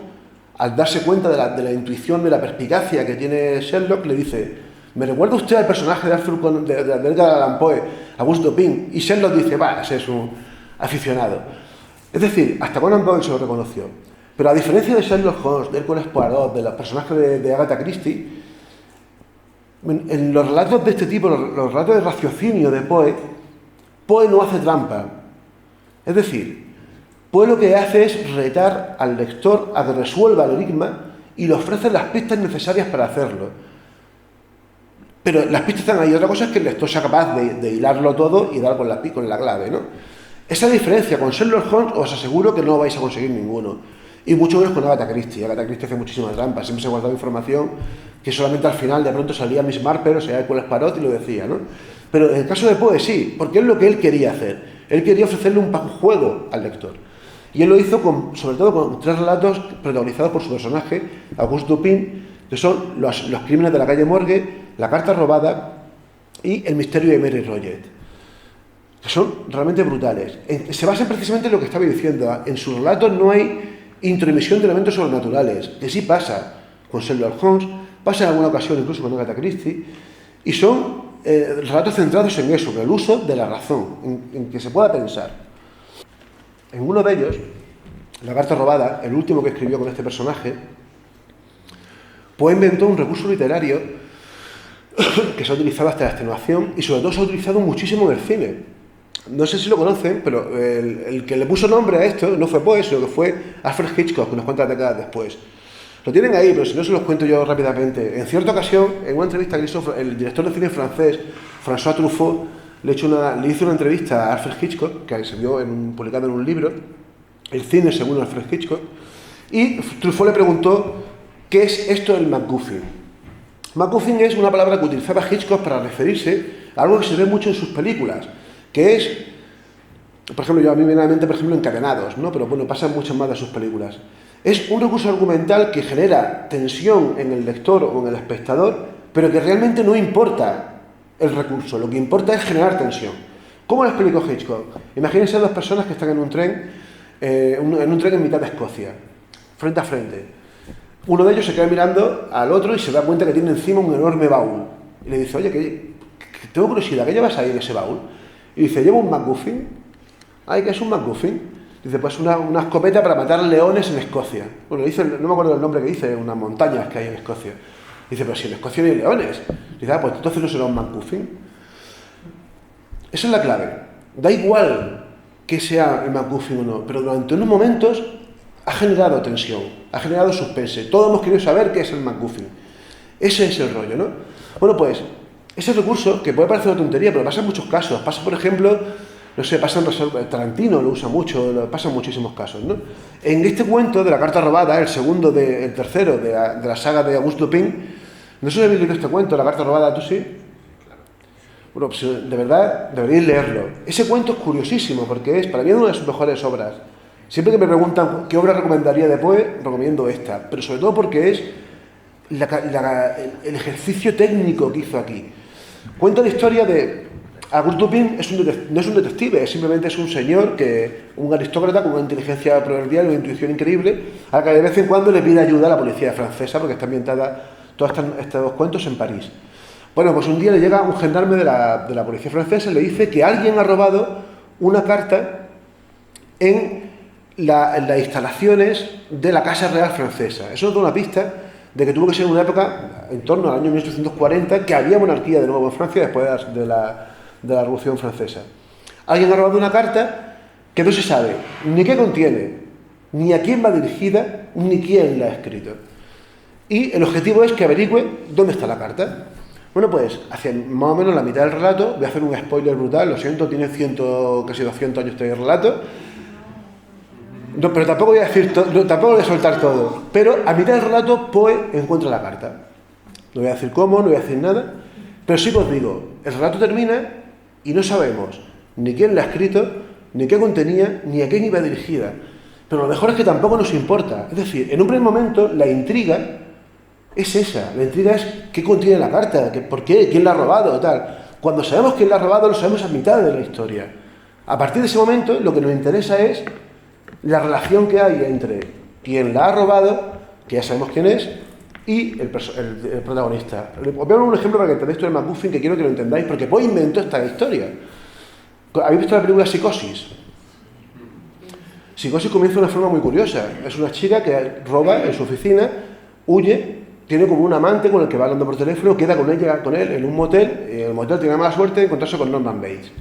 al darse cuenta de la intuición, de la perspicacia que tiene Sherlock, le dice: ¿me recuerda usted al personaje de Edgar Allan Poe, Auguste Dupin? Y Sherlock dice: va, ese es un aficionado. Es decir, hasta Conan Doyle se lo reconoció. Pero a diferencia de Sherlock Holmes, de Hércules Poirot, de los personajes de Agatha Christie, en los relatos de este tipo, los relatos de raciocinio de Poe, Poe no hace trampa. Es decir, Poe lo que hace es retar al lector a que resuelva el enigma y le ofrece las pistas necesarias para hacerlo. Pero las pistas están ahí. Otra cosa es que el lector sea capaz de hilarlo todo y dar con la clave, ¿no? Esa diferencia con Sherlock Holmes os aseguro que no vais a conseguir ninguno. Y mucho menos con Agatha Christie. Agatha Christie hace muchísimas trampas. Siempre se guardaba información que solamente al final de pronto salía Miss Marple o sea Hércules Poirot y lo decía, ¿no? Pero en el caso de Poe sí, porque es lo que él quería hacer. Él quería ofrecerle un juego al lector. Y él lo hizo sobre todo con 3 relatos protagonizados por su personaje, Auguste Dupin, que son los crímenes de la calle Morgue, La carta robada y El misterio de Mary Roget, que son realmente brutales. Se basan precisamente en lo que estaba diciendo. En sus relatos no hay intromisión de elementos sobrenaturales, que sí pasa con Sherlock Holmes, pasa en alguna ocasión incluso con Agatha Christie, y son relatos centrados en eso, en el uso de la razón, en que se pueda pensar. En uno de ellos, La carta robada, el último que escribió con este personaje, Poe inventó un recurso literario que se ha utilizado hasta la extenuación y sobre todo se ha utilizado muchísimo en el cine. No sé si lo conocen, pero el que le puso nombre a esto no fue Poe, sino que fue Alfred Hitchcock, unas cuantas décadas después. Lo tienen ahí, pero si no se los cuento yo rápidamente. En cierta ocasión, en una entrevista que hizo el director de cine francés, François Truffaut, le hizo una entrevista a Alfred Hitchcock, que se vio publicado en un libro, El cine según Alfred Hitchcock, y Truffaut le preguntó: ¿qué es esto del MacGuffin? MacGuffin es una palabra que utilizaba Hitchcock para referirse a algo que se ve mucho en sus películas, que es por ejemplo, yo a mí me viene a la mente, por ejemplo, Encadenados, ¿no? Pero bueno, pasan muchas más de sus películas. Es un recurso argumental que genera tensión en el lector o en el espectador, pero que realmente no importa el recurso, lo que importa es generar tensión. ¿Cómo lo explicó Hitchcock? Imagínense dos personas que están en un tren en mitad de Escocia, frente a frente. Uno de ellos se queda mirando al otro y se da cuenta que tiene encima un enorme baúl. Y le dice, oye, que tengo curiosidad, ¿qué llevas ahí en ese baúl? Y dice, llevo un MacGuffin. Ay, ¿qué es un MacGuffin? Dice, pues una escopeta para matar leones en Escocia. Bueno, dice, no me acuerdo del nombre que dice, unas montañas que hay en Escocia. Dice, pero si en Escocia no hay leones. Dice, pues entonces no será un MacGuffin. Esa es la clave. Da igual que sea el MacGuffin o no, pero durante unos momentos ha generado tensión, ha generado suspense. Todos hemos querido saber qué es el MacGuffin. Ese es el rollo, ¿no? Bueno, pues, ese recurso, que puede parecer una tontería, pero pasa en muchos casos. Pasa, por ejemplo, no sé, Tarantino lo usa mucho, pasa en muchísimos casos, ¿no? En este cuento de la carta robada, el tercero de la saga de Auguste Dupin, no sé si habéis leído este cuento, la carta robada, ¿tú sí? Bueno, pues de verdad deberíais leerlo. Ese cuento es curiosísimo porque es, para mí, una de sus mejores obras. Siempre que me preguntan qué obra recomendaría de Poe, recomiendo esta, pero sobre todo porque es el ejercicio técnico que hizo aquí. Cuenta la historia de Auguste Dupin, no es un detective, simplemente es un señor, un aristócrata con una inteligencia proverbial, una intuición increíble, a la que de vez en cuando le pide ayuda a la policía francesa, porque está ambientada todos estos cuentos en París. Bueno, pues un día le llega un gendarme de la policía francesa y le dice que alguien ha robado una carta en las instalaciones de la Casa Real Francesa. Eso nos da una pista de que tuvo que ser en una época, en torno al año 1840, que había monarquía de nuevo en Francia después de la Revolución Francesa. Alguien ha robado una carta que no se sabe ni qué contiene, ni a quién va dirigida, ni quién la ha escrito. Y el objetivo es que averigüe dónde está la carta. Bueno, pues hacia más o menos la mitad del relato, voy a hacer un spoiler brutal, lo siento, tiene casi 200 años este relato, no, pero tampoco voy a soltar todo. Pero a mitad del relato Poe encuentra la carta. No voy a decir cómo, no voy a decir nada, pero sí que os digo, el relato termina y no sabemos ni quién la ha escrito, ni qué contenía, ni a quién iba dirigida. Pero lo mejor es que tampoco nos importa. Es decir, en un primer momento la intriga es esa. La intriga es qué contiene la carta, por qué, quién la ha robado, tal. Cuando sabemos quién la ha robado, lo sabemos a mitad de la historia. A partir de ese momento, lo que nos interesa es la relación que hay entre quien la ha robado, que ya sabemos quién es, y el protagonista. Os voy a dar un ejemplo para que entendáis esto del MacGuffin, que quiero que lo entendáis, porque Poe inventó esta historia. ¿Habéis visto la película Psicosis? Psicosis comienza de una forma muy curiosa. Es una chica que roba en su oficina, huye, tiene como un amante con el que va hablando por teléfono, queda con él en un motel, y en el motel tiene la mala suerte de encontrarse con Norman Bates.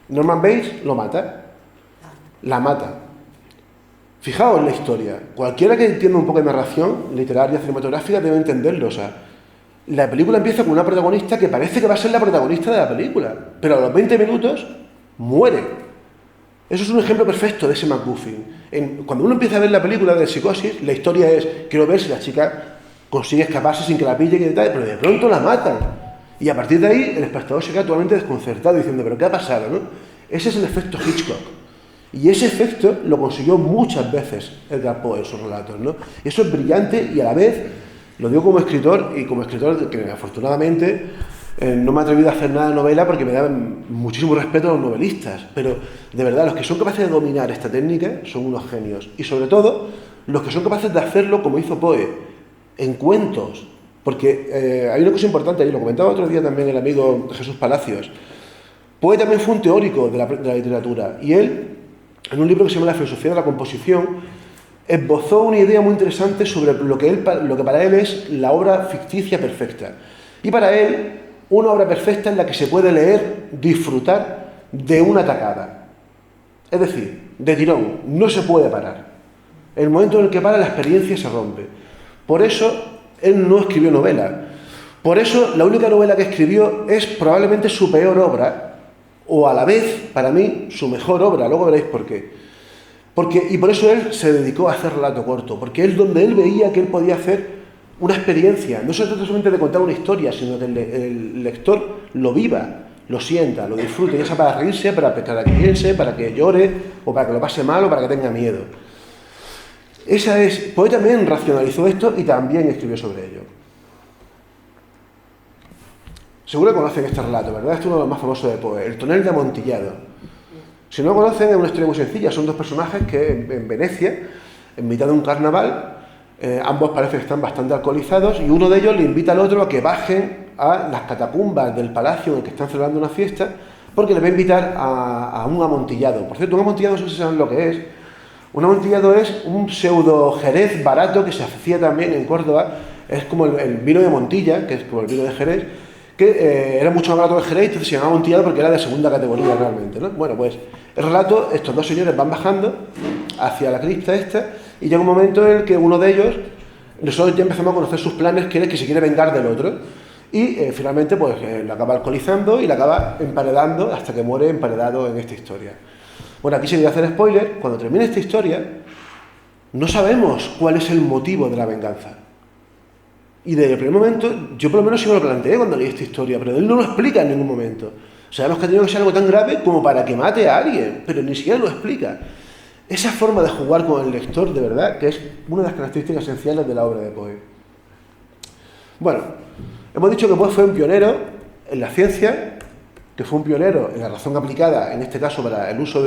Norman Bates lo mata, la mata. Fijaos en la historia. Cualquiera que entienda un poco de narración literaria, cinematográfica, debe entenderlo. O sea, la película empieza con una protagonista que parece que va a ser la protagonista de la película, pero a los 20 minutos muere. Eso es un ejemplo perfecto de ese MacGuffin. Cuando uno empieza a ver la película de Psicosis, la historia es, quiero ver si la chica consigue escaparse sin que la pillen y tal, pero de pronto la matan. Y a partir de ahí, el espectador se queda totalmente desconcertado, diciendo, ¿pero qué ha pasado, no? Ese es el efecto Hitchcock. Y ese efecto lo consiguió muchas veces Edgar Poe en sus relatos, ¿no? Eso es brillante y a la vez, lo digo como escritor, y como escritor que afortunadamente no me he atrevido a hacer nada de novela porque me da muchísimo respeto a los novelistas, pero de verdad, los que son capaces de dominar esta técnica son unos genios. Y sobre todo, los que son capaces de hacerlo como hizo Poe, en cuentos. Porque hay una cosa importante, y lo comentaba otro día también el amigo Jesús Palacios. Poe también fue un teórico de la literatura, y él, en un libro que se llama La filosofía de la composición, esbozó una idea muy interesante sobre lo que para él es la obra ficticia perfecta. Y para él, una obra perfecta es la que se puede leer, disfrutar de una tacada. Es decir, de tirón, no se puede parar. El momento en el que para, la experiencia se rompe. Por eso, él no escribió novela. Por eso, la única novela que escribió es probablemente su peor obra, o a la vez, para mí, su mejor obra. Luego veréis por qué. Y por eso él se dedicó a hacer relato corto, porque es donde él veía que él podía hacer una experiencia. No se trata solamente de contar una historia, sino que el lector lo viva, lo sienta, lo disfrute, ya sea para reírse, para que piense, para que llore, o para que lo pase mal, o para que tenga miedo. Poe también racionalizó esto y también escribió sobre ello. Seguro que conocen este relato, ¿verdad? Este es uno de los más famosos de Poe, El tonel de Amontillado. Si no lo conocen, es una historia muy sencilla. Son dos personajes que en Venecia, en mitad de un carnaval, ambos parece que están bastante alcoholizados, y uno de ellos le invita al otro a que bajen a las catacumbas del palacio en el que están celebrando una fiesta, porque le va a invitar a un amontillado. Por cierto, un amontillado, no sé si saben lo que es. Un amontillado es un pseudo jerez barato que se hacía también en Córdoba. Es como el vino de Montilla, que es como el vino de Jerez, que era mucho más barato que el Jerez, entonces se llamaba amontillado porque era de segunda categoría realmente, ¿no? Bueno, pues el relato, estos dos señores van bajando hacia la cripta esta, y llega un momento en el que uno de ellos, nosotros ya empezamos a conocer sus planes, que se quiere vengar del otro, y finalmente pues lo acaba alcoholizando y lo acaba emparedando hasta que muere emparedado en esta historia. Bueno, aquí se voy a hacer spoiler. Cuando termine esta historia, no sabemos cuál es el motivo de la venganza. Y desde el primer momento, yo por lo menos sí me lo planteé cuando leí esta historia, pero él no lo explica en ningún momento. Sabemos que ha tenido que ser algo tan grave como para que mate a alguien, pero ni siquiera lo explica. Esa forma de jugar con el lector, de verdad, que es una de las características esenciales de la obra de Poe. Bueno, hemos dicho que Poe fue un pionero en la ciencia, que fue un pionero en la razón aplicada, en este caso para el uso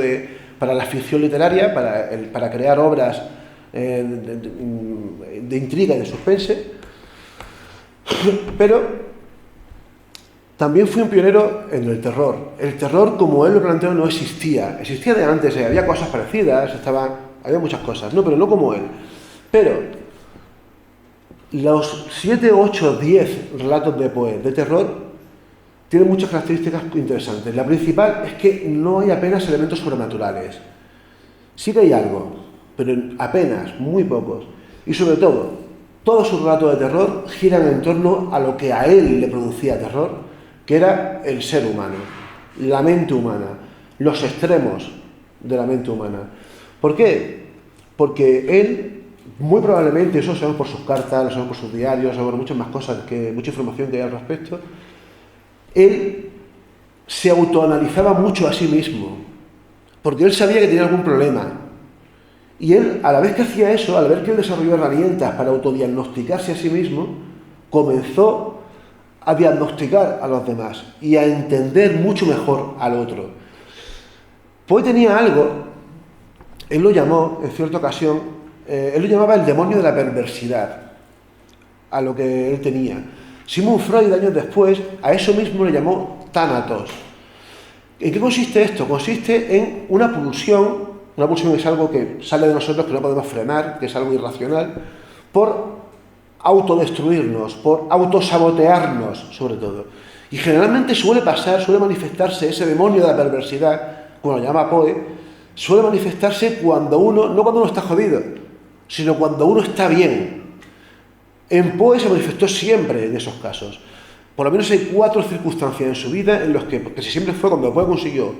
para la ficción literaria, para crear obras de intriga y de suspense, pero también fue un pionero en el terror. El terror, como él lo planteó, no existía. Existía de antes, había cosas parecidas, había muchas cosas, ¿no? Pero no como él. Pero los 7, 8, 10 relatos de Poe de terror tiene muchas características interesantes. La principal es que no hay apenas elementos sobrenaturales. Sí que hay algo, pero apenas, muy pocos. Y sobre todo, todos sus relatos de terror giran en torno a lo que a él le producía terror, que era el ser humano, la mente humana, los extremos de la mente humana. ¿Por qué? Porque él, muy probablemente, eso lo sabemos por sus cartas, lo sabemos por sus diarios, lo sabemos por muchas más cosas, mucha información que hay al respecto, él se autoanalizaba mucho a sí mismo, porque él sabía que tenía algún problema. Y él, a la vez que hacía eso, a la vez que él desarrolló herramientas para autodiagnosticarse a sí mismo, comenzó a diagnosticar a los demás y a entender mucho mejor al otro. Poe tenía algo, él lo llamó, en cierta ocasión, él lo llamaba el demonio de la perversidad, a lo que él tenía. Sigmund Freud, años después, a eso mismo le llamó Thanatos. ¿En qué consiste esto? Consiste en una pulsión es algo que sale de nosotros, que no podemos frenar, que es algo irracional, por autodestruirnos, por autosabotearnos, sobre todo. Y generalmente suele manifestarse ese demonio de la perversidad, como lo llama Poe, suele manifestarse no cuando uno está jodido, sino cuando uno está bien. En Poe se manifestó siempre en esos casos. Por lo menos hay 4 circunstancias en su vida en las que casi siempre fue cuando Poe consiguió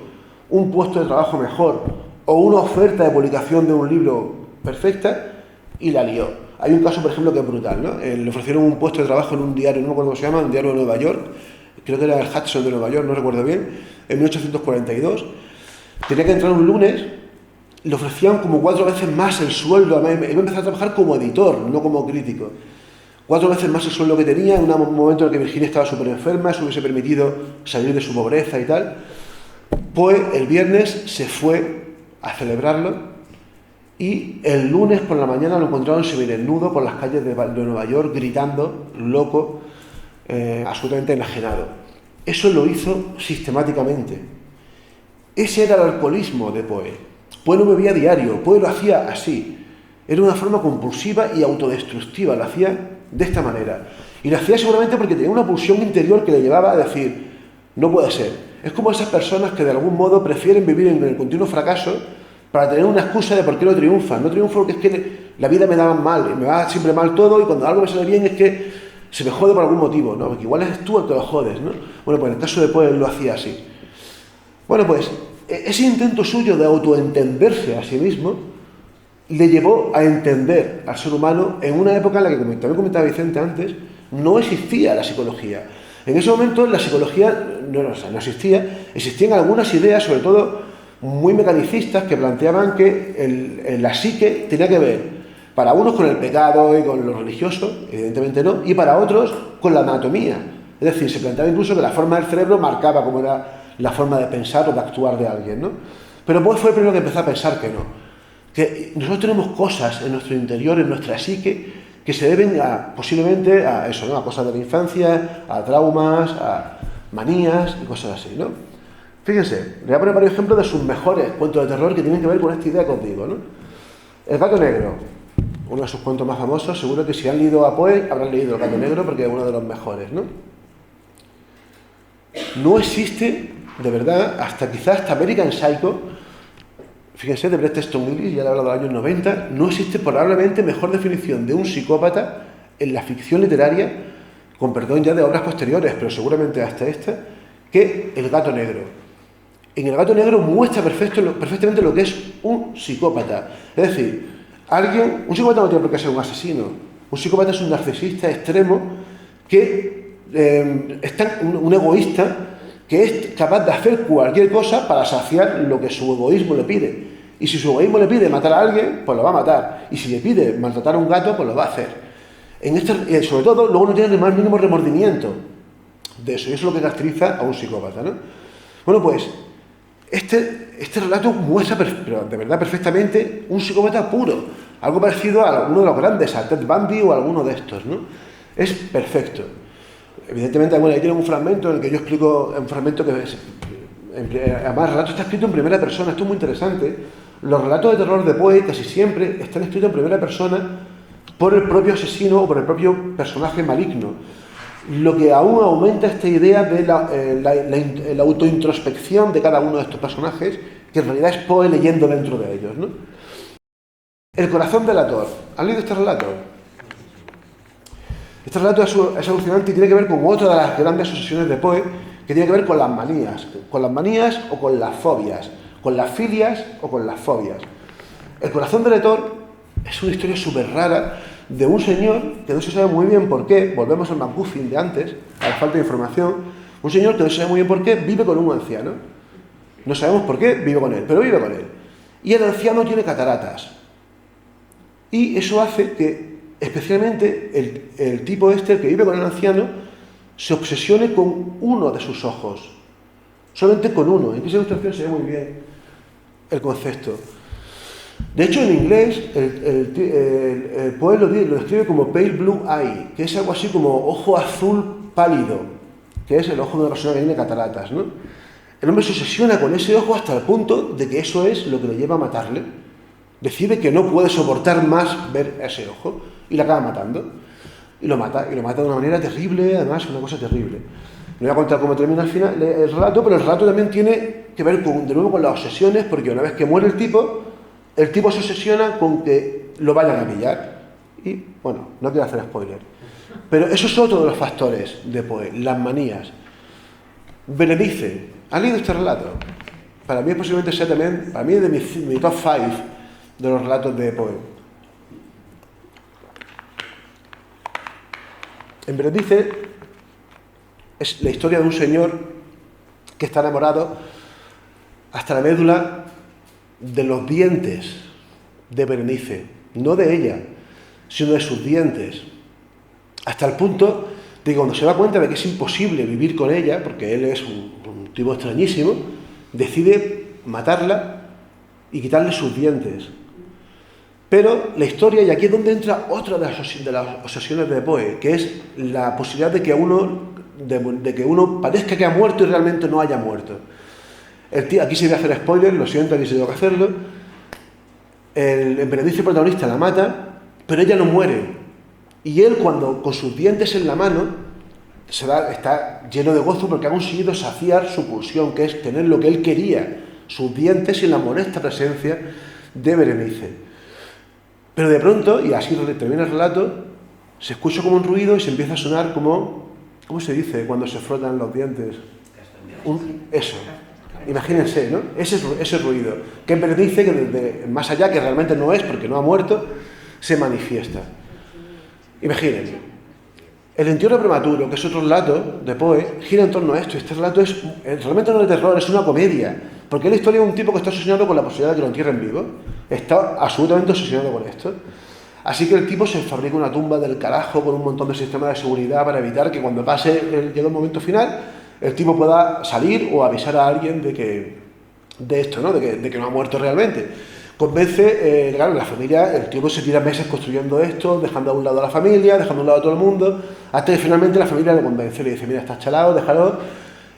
un puesto de trabajo mejor o una oferta de publicación de un libro perfecta y la lió. Hay un caso, por ejemplo, que es brutal, ¿no? Le ofrecieron un puesto de trabajo en un diario, no me acuerdo cómo se llama, un diario de Nueva York, creo que era el Hudson de Nueva York, no recuerdo bien, en 1842. Tenía que entrar un lunes, le ofrecían como 4 veces más el sueldo. Él iba a empezar a trabajar como editor, no como crítico. 4 veces más el sueldo que tenía, en un momento en el que Virginia estaba súper enferma, se hubiese permitido salir de su pobreza y tal. Poe el viernes se fue a celebrarlo y el lunes por la mañana lo encontraron semidesnudo por las calles de Nueva York, gritando, loco, absolutamente enajenado. Eso lo hizo sistemáticamente. Ese era el alcoholismo de Poe. Poe no bebía diario, Poe lo hacía así. Era una forma compulsiva y autodestructiva, lo hacía de esta manera. Y lo hacía seguramente porque tenía una pulsión interior que le llevaba a decir, no puede ser. Es como esas personas que de algún modo prefieren vivir en el continuo fracaso para tener una excusa de por qué no triunfan. No triunfo porque es que la vida me da mal, me va siempre mal todo, y cuando algo me sale bien es que se me jode por algún motivo, ¿no? Porque igual eres tú el que lo jodes, ¿no? Bueno, pues en el caso de Poe él lo hacía así. Bueno, pues ese intento suyo de autoentenderse a sí mismo le llevó a entender al ser humano en una época en la que, como también comentaba Vicente antes, no existía la psicología. En ese momento la psicología no existía, existían algunas ideas, sobre todo muy mecanicistas, que planteaban que la psique tenía que ver, para unos con el pecado y con lo religioso, evidentemente no, y para otros con la anatomía. Es decir, se planteaba incluso que la forma del cerebro marcaba cómo era la forma de pensar o de actuar de alguien, ¿no? Pero pues fue el primero que empezó a pensar que no. Que nosotros tenemos cosas en nuestro interior, en nuestra psique, que se deben posiblemente a eso, ¿no? A cosas de la infancia, a traumas, a manías y cosas así, ¿no? Fíjense, le voy a poner varios ejemplos de sus mejores cuentos de terror que tienen que ver con esta idea que os digo, ¿no? El gato negro, uno de sus cuentos más famosos, seguro que si han leído a Poe habrán leído El gato negro porque es uno de los mejores, ¿no? No existe, de verdad, hasta American Psycho, fíjense, de Bret Easton Ellis, ya le he hablado de los años 90, no existe probablemente mejor definición de un psicópata en la ficción literaria, con perdón ya de obras posteriores, pero seguramente hasta esta, que El gato negro. En El gato negro muestra perfectamente lo que es un psicópata. Es decir, un psicópata no tiene por qué ser un asesino. Un psicópata es un narcisista extremo que un egoísta que es capaz de hacer cualquier cosa para saciar lo que su egoísmo le pide. Y si su egoísmo le pide matar a alguien, pues lo va a matar. Y si le pide maltratar a un gato, pues lo va a hacer. Sobre todo, luego no tiene el más mínimo remordimiento de eso. Y eso es lo que caracteriza a un psicópata, ¿no? Bueno, pues este relato muestra, pero de verdad perfectamente, un psicópata puro. Algo parecido a uno de los grandes, a Ted Bundy o a alguno de estos, ¿no? Es perfecto. Evidentemente, bueno, ahí tiene un fragmento en el que yo explico, un fragmento que además el relato está escrito en primera persona. Esto es muy interesante. Los relatos de terror de Poe casi siempre están escritos en primera persona por el propio asesino o por el propio personaje maligno, lo que aún aumenta esta idea de la autointrospección de cada uno de estos personajes, que en realidad es Poe leyendo dentro de ellos, ¿no? El corazón delator. ¿Han leído este relato? Este relato es alucinante y tiene que ver con otra de las grandes obsesiones de Poe, que tiene que ver con las manías o con las fobias, con las filias o con las fobias. El corazón delator es una historia súper rara de un señor que no se sabe muy bien por qué, volvemos al MacGuffin de antes, a la falta de información, un señor que no se sabe muy bien por qué vive con un anciano. No sabemos por qué vive con él, pero vive con él. Y el anciano tiene cataratas. Y eso hace que, especialmente, el tipo el que vive con el anciano, se obsesione con uno de sus ojos. Solamente con uno. En esa ilustración se ve muy bien el concepto. De hecho, en inglés, el Poe lo describe como pale blue eye, que es algo así como ojo azul pálido, que es el ojo de una persona que tiene cataratas, ¿no? El hombre se obsesiona con ese ojo hasta el punto de que eso es lo que le lleva a matarle. Decide que no puede soportar más ver ese ojo y lo acaba matando. Y lo mata de una manera terrible, además, una cosa terrible. No voy a contar cómo termina al final el relato, pero el relato también tiene que ver de nuevo con las obsesiones, porque una vez que muere el tipo se obsesiona con que lo vayan a pillar. Y, bueno, no quiero hacer spoiler. Pero eso es otro de los factores de Poe, las manías. Berenice, ¿han leído este relato? Para mí posiblemente sea también, para mí es de mi top 5 de los relatos de Poe. En Berenice es la historia de un señor que está enamorado hasta la médula de los dientes de Berenice, no de ella, sino de sus dientes, hasta el punto de que cuando se da cuenta de que es imposible vivir con ella, porque él es un tipo extrañísimo, decide matarla y quitarle sus dientes. Pero la historia, y aquí es donde entra otra de las obsesiones de Poe, que es la posibilidad de que uno parezca que ha muerto y realmente no haya muerto. Aquí se debe hacer spoiler, lo siento, aquí se debe hacerlo. El Berenice protagonista la mata, pero ella no muere. Y él, cuando con sus dientes en la mano, está lleno de gozo porque ha conseguido saciar su pulsión, que es tener lo que él quería, sus dientes y la molesta presencia de Berenice. Pero de pronto, y así termina el relato, se escucha como un ruido y se empieza a sonar como, ¿cómo se dice cuando se frotan los dientes? Eso. Imagínense, ¿no? Ese ruido. Que Berenice, que desde más allá, que realmente no es porque no ha muerto, se manifiesta. Imagínense. El entierro prematuro, que es otro relato de Poe, gira en torno a esto. Este relato es realmente no es de terror, es una comedia. Porque es la historia de un tipo que está obsesionado con la posibilidad de que lo entierren vivo. Está absolutamente obsesionado con esto. Así que el tipo se fabrica una tumba del carajo con un montón de sistemas de seguridad para evitar que cuando llegue el momento final, el tipo pueda salir o avisar a alguien de esto, ¿no? De que no ha muerto realmente. Convence, claro, la familia, el tipo se tira meses construyendo esto, dejando a un lado a la familia, dejando a un lado a todo el mundo, hasta que finalmente la familia le convence, le dice, mira, estás chalado, déjalo,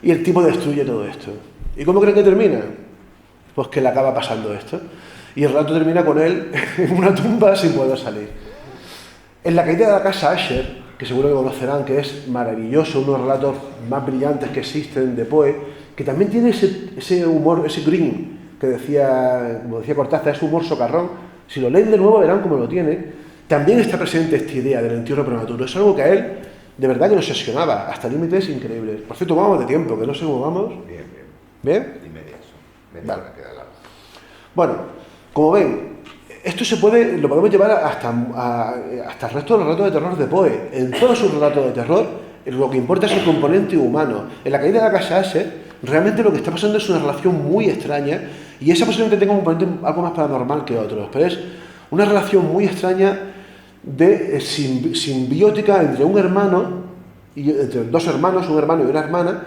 y el tipo destruye todo esto. ¿Y cómo creen que termina? Pues que le acaba pasando esto. Y el relato termina con él en una tumba sin poder salir. En La caída de la casa Usher, que seguro que conocerán, que es maravilloso, uno de los relatos más brillantes que existen de Poe, que también tiene ese humor, ese green, que como decía Cortázar, es humor socarrón. Si lo leen de nuevo verán cómo lo tiene. También está presente esta idea del entierro prematuro. Es algo que a él de verdad que lo obsesionaba, hasta límites increíbles. Por cierto, vamos de tiempo, que no sé cómo vamos. Bien. ¿Bien? Y media eso. Vale. Queda largo. Bueno, como ven, esto lo podemos llevar hasta el resto de los relatos de terror de Poe. En todos sus relatos de terror, lo que importa es el componente humano. En La caída de la casa Usher, realmente lo que está pasando es una relación muy extraña, y esa posiblemente tenga un componente algo más paranormal que otros, pero es una relación muy extraña de simbiótica entre un hermano, entre dos hermanos, un hermano y una hermana,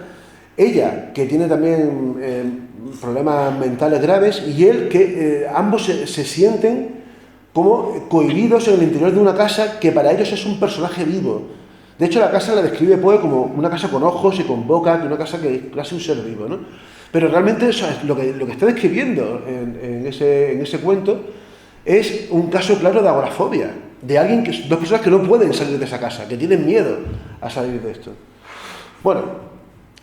ella que tiene también problemas mentales graves, y él que ambos se sienten como cohibidos en el interior de una casa que para ellos es un personaje vivo. De hecho, la casa la describe Poe como una casa con ojos y con boca, una casa que es casi un ser vivo, ¿no? Pero realmente eso es lo que está describiendo en ese cuento es un caso claro de agorafobia, de dos personas que no pueden salir de esa casa, que tienen miedo a salir de esto. Bueno,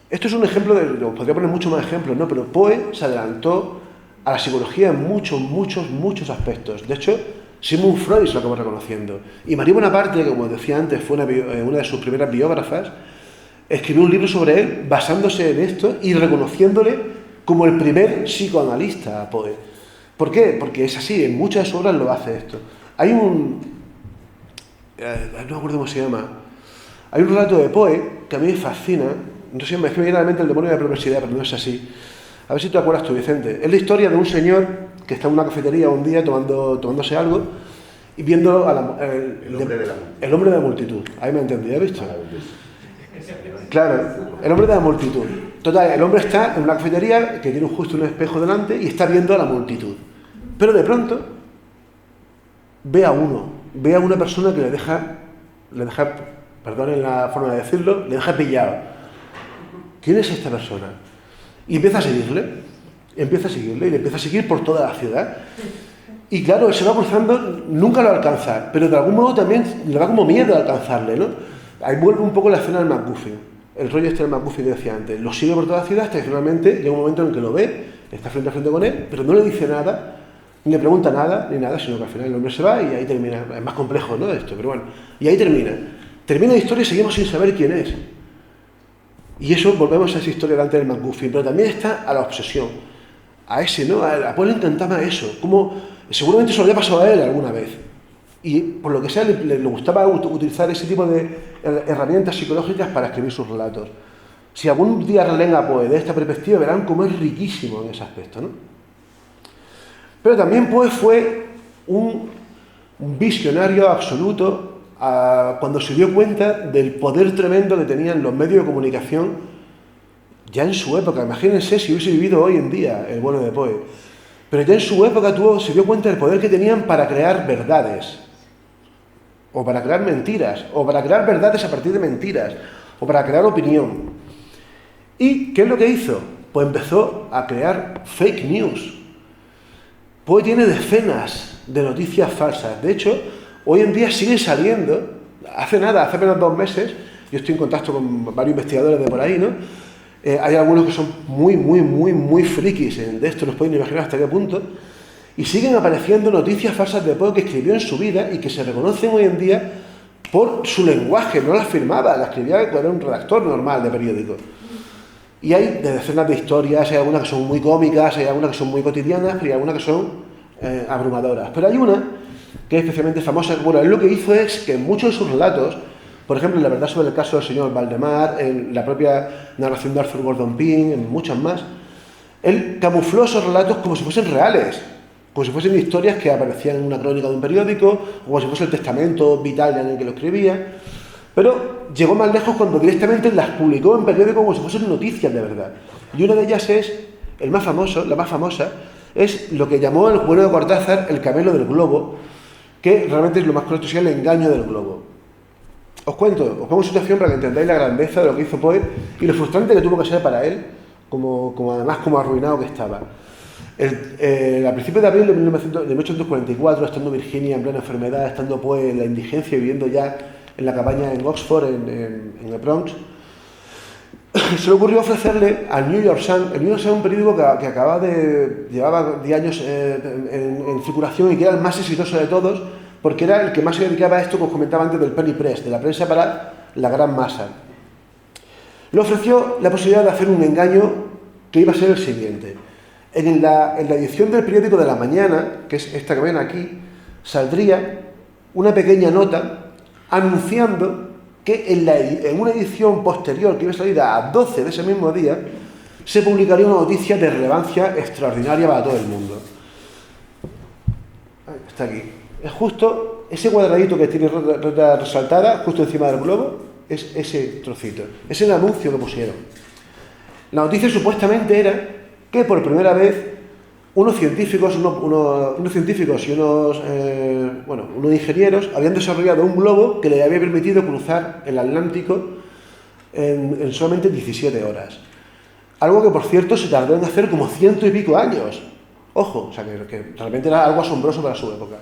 esto es un ejemplo, podría poner muchos más ejemplos, ¿no? Pero Poe se adelantó a la psicología en muchos aspectos. De hecho, Sigmund Freud se lo acabó reconociendo. Y María Bonaparte, que como decía antes, fue una de sus primeras biógrafas, escribió un libro sobre él basándose en esto y reconociéndole como el primer psicoanalista a Poe. ¿Por qué? Porque es así, en muchas de sus obras lo hace esto. Hay no me acuerdo cómo se llama, hay un relato de Poe que a mí me fascina, no sé, es que me viene a la mente El demonio de la perversidad, pero no es así. A ver si te acuerdas tú, Vicente. Es la historia de un señor que está en una cafetería un día tomándose algo y viendo el hombre de la multitud. Ahí me entendí, ¿has visto? Claro, el hombre de la multitud. Total, el hombre está en una cafetería que tiene justo un espejo delante y está viendo a la multitud. Pero de pronto ve a una persona que le deja, perdonen la forma de decirlo, le deja pillado. ¿Quién es esta persona? Y empieza a seguirle, y le empieza a seguir por toda la ciudad. Y claro, él se va cruzando, nunca lo alcanza, pero de algún modo también le da como miedo a alcanzarle, ¿no? Ahí vuelve un poco la escena del MacGuffin, el rollo este del MacGuffin que decía antes. Lo sigue por toda la ciudad hasta que finalmente llega un momento en que lo ve, está frente a frente con él, pero no le dice nada, ni le pregunta nada, ni nada, sino que al final el hombre se va y ahí termina. Es más complejo, ¿no?, esto, pero bueno. Y ahí termina. Termina la historia y seguimos sin saber quién es. Y eso, volvemos a esa historia delante del MacGuffin, pero también está a la obsesión, a ese, ¿no? A Poe le encantaba eso, como seguramente se lo había pasado a él alguna vez. Y por lo que sea, le gustaba utilizar ese tipo de herramientas psicológicas para escribir sus relatos. Si algún día releen a Poe de esta perspectiva, verán cómo es riquísimo en ese aspecto, ¿no? Pero también Poe fue un visionario absoluto cuando se dio cuenta del poder tremendo que tenían los medios de comunicación ya en su época. Imagínense si hubiese vivido hoy en día el bueno de Poe. Pero ya en su época se dio cuenta del poder que tenían para crear verdades, o para crear mentiras, o para crear verdades a partir de mentiras, o para crear opinión. ¿Y qué es lo que hizo? Pues empezó a crear fake news. Poe tiene decenas de noticias falsas. De hecho, hoy en día siguen saliendo. Hace apenas 2 meses, yo estoy en contacto con varios investigadores de por ahí, ¿no? Hay algunos que son muy frikis de esto, nos pueden imaginar hasta qué punto. Y siguen apareciendo noticias falsas de Poe que escribió en su vida y que se reconocen hoy en día por su lenguaje. No las firmaba, las escribía cuando era un redactor normal de periódico. Y hay decenas de historias, hay algunas que son muy cómicas, hay algunas que son muy cotidianas, pero hay algunas que son abrumadoras. Pero hay una que es especialmente famosa. Bueno, él lo que hizo es que en muchos de sus relatos Por ejemplo, en La verdad sobre el caso del señor Valdemar, en la propia narración de Arthur Gordon Pym, en muchas más, él camufló esos relatos como si fuesen reales, como si fuesen historias que aparecían en una crónica de un periódico, o como si fuese el testamento vital en el que lo escribía, pero llegó más lejos cuando directamente las publicó en periódico como si fuesen noticias de verdad. Y una de ellas es, la más famosa, es lo que llamó el bueno de Cortázar el camelo del globo, que realmente es lo más correcto, sería el engaño del globo. Os pongo en situación para que entendáis la grandeza de lo que hizo Poe y lo frustrante que tuvo que ser para él, además como arruinado que estaba. A principios de abril de 1844, estando Virginia en plena enfermedad, estando Poe en la indigencia, viviendo ya en la cabaña en Oxford, en el Bronx, se le ocurrió ofrecerle al New York Sun. El New York Sun es un periódico que llevaba 10 años en circulación y que era el más exitoso de todos, porque era el que más se dedicaba a esto que os comentaba antes del penny press, de la prensa para la gran masa. Le ofreció la posibilidad de hacer un engaño que iba a ser el siguiente. En la edición del periódico de la mañana, que es esta que ven aquí, saldría una pequeña nota anunciando que en una edición posterior, que iba a salir a 12 de ese mismo día, se publicaría una noticia de relevancia extraordinaria para todo el mundo. Está aquí. Es justo ese cuadradito que tiene resaltada, justo encima del globo, es ese trocito. Es el anuncio que pusieron. La noticia supuestamente era que por primera vez unos científicos y unos ingenieros habían desarrollado un globo que le había permitido cruzar el Atlántico en solamente 17 horas. Algo que, por cierto, se tardó en hacer como 100 y pico años. Ojo, o sea, que realmente era algo asombroso para su época.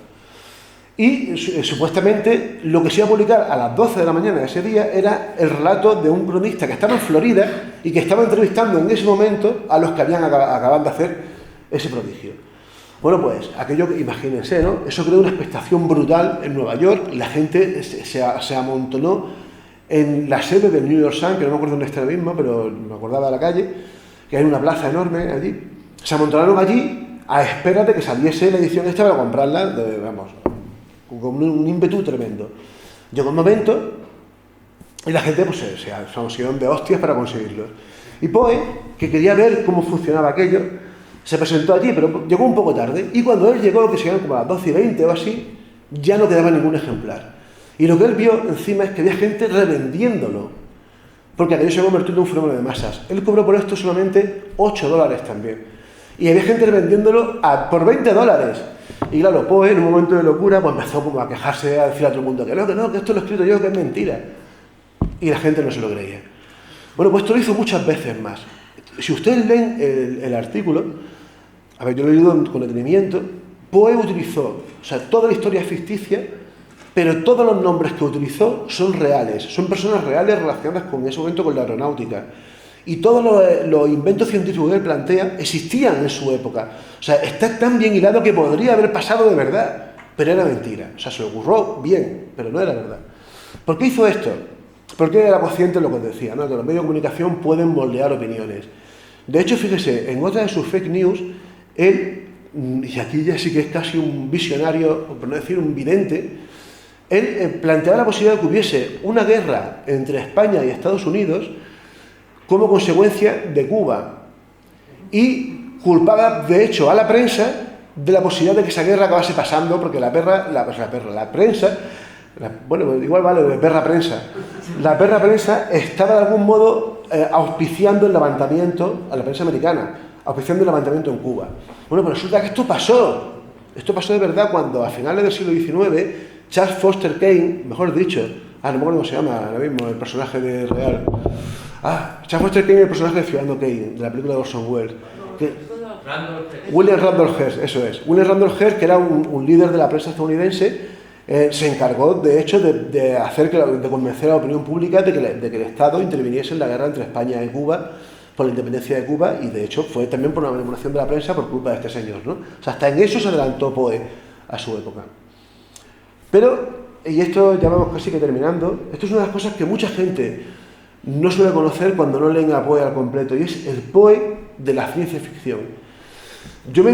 Y supuestamente lo que se iba a publicar a las 12 de la mañana de ese día era el relato de un cronista que estaba en Florida y que estaba entrevistando en ese momento a los que habían acabado de hacer ese prodigio. Bueno, pues aquello, imagínense, ¿no? Eso creó una expectación brutal en Nueva York y la gente se amontonó en la sede del New York Sun, que no me acuerdo dónde está ahora mismo, pero me acordaba de la calle, que hay una plaza enorme allí. Se amontonaron allí a espera de que saliese la edición esta para comprarla, con un ímpetu tremendo. Llegó un momento y la gente pues, se consiguieron de hostias para conseguirlo. Y Poe, que quería ver cómo funcionaba aquello, se presentó allí, pero llegó un poco tarde. Y cuando él llegó, que se llegaron como a las 12:20 o así, ya no quedaba ningún ejemplar. Y lo que él vio encima es que había gente revendiéndolo, porque aquello se convirtió en un fenómeno de masas. Él cobró por esto solamente $8 también. Y había gente revendiéndolo por $20. Y claro, Poe, en un momento de locura, pues empezó como a quejarse, a decir a todo el mundo que esto lo he escrito yo, que es mentira. Y la gente no se lo creía. Bueno, pues esto lo hizo muchas veces más. Si ustedes leen el artículo, a ver, yo lo he leído con detenimiento, Poe utilizó, o sea, toda la historia es ficticia, pero todos los nombres que utilizó son reales, son personas reales relacionadas con ese momento con la aeronáutica. Y todos los inventos científicos que él plantea existían en su época. O sea, está tan bien hilado que podría haber pasado de verdad, pero era mentira. O sea, se le ocurrió bien, pero no era verdad. ¿Por qué hizo esto? Porque era consciente de lo que decía, ¿no? Que los medios de comunicación pueden moldear opiniones. De hecho, fíjese, en otra de sus fake news, él, y aquí ya sí que es casi un visionario, por no decir un vidente, él planteaba la posibilidad de que hubiese una guerra entre España y Estados Unidos como consecuencia de Cuba. Y culpaba, de hecho, a la prensa de la posibilidad de que esa guerra acabase pasando, porque la prensa, igual vale, de perra prensa, la perra prensa estaba de algún modo auspiciando el levantamiento, a la prensa americana, auspiciando el levantamiento en Cuba. Bueno, pues resulta que esto pasó de verdad cuando a finales del siglo XIX, Charles Foster Kane, mejor dicho, no me acuerdo cómo se llama ahora mismo el personaje de real, Charles Foster Kane, el personaje de Ciudadano Kane, de la película de Orson Welles, William Randolph Hearst, eso es. William Randolph Hearst, que era un líder de la prensa estadounidense, se encargó, de hecho, de convencer a la opinión pública de que el Estado interviniese en la guerra entre España y Cuba por la independencia de Cuba, y de hecho fue también por una manipulación de la prensa por culpa de este señor, ¿no? O sea, hasta en eso se adelantó Poe a su época. Pero, y esto ya vamos casi que terminando, esto es una de las cosas que mucha gente no suele conocer cuando no leen a Poe al completo, y es el Poe de la ciencia ficción. Yo me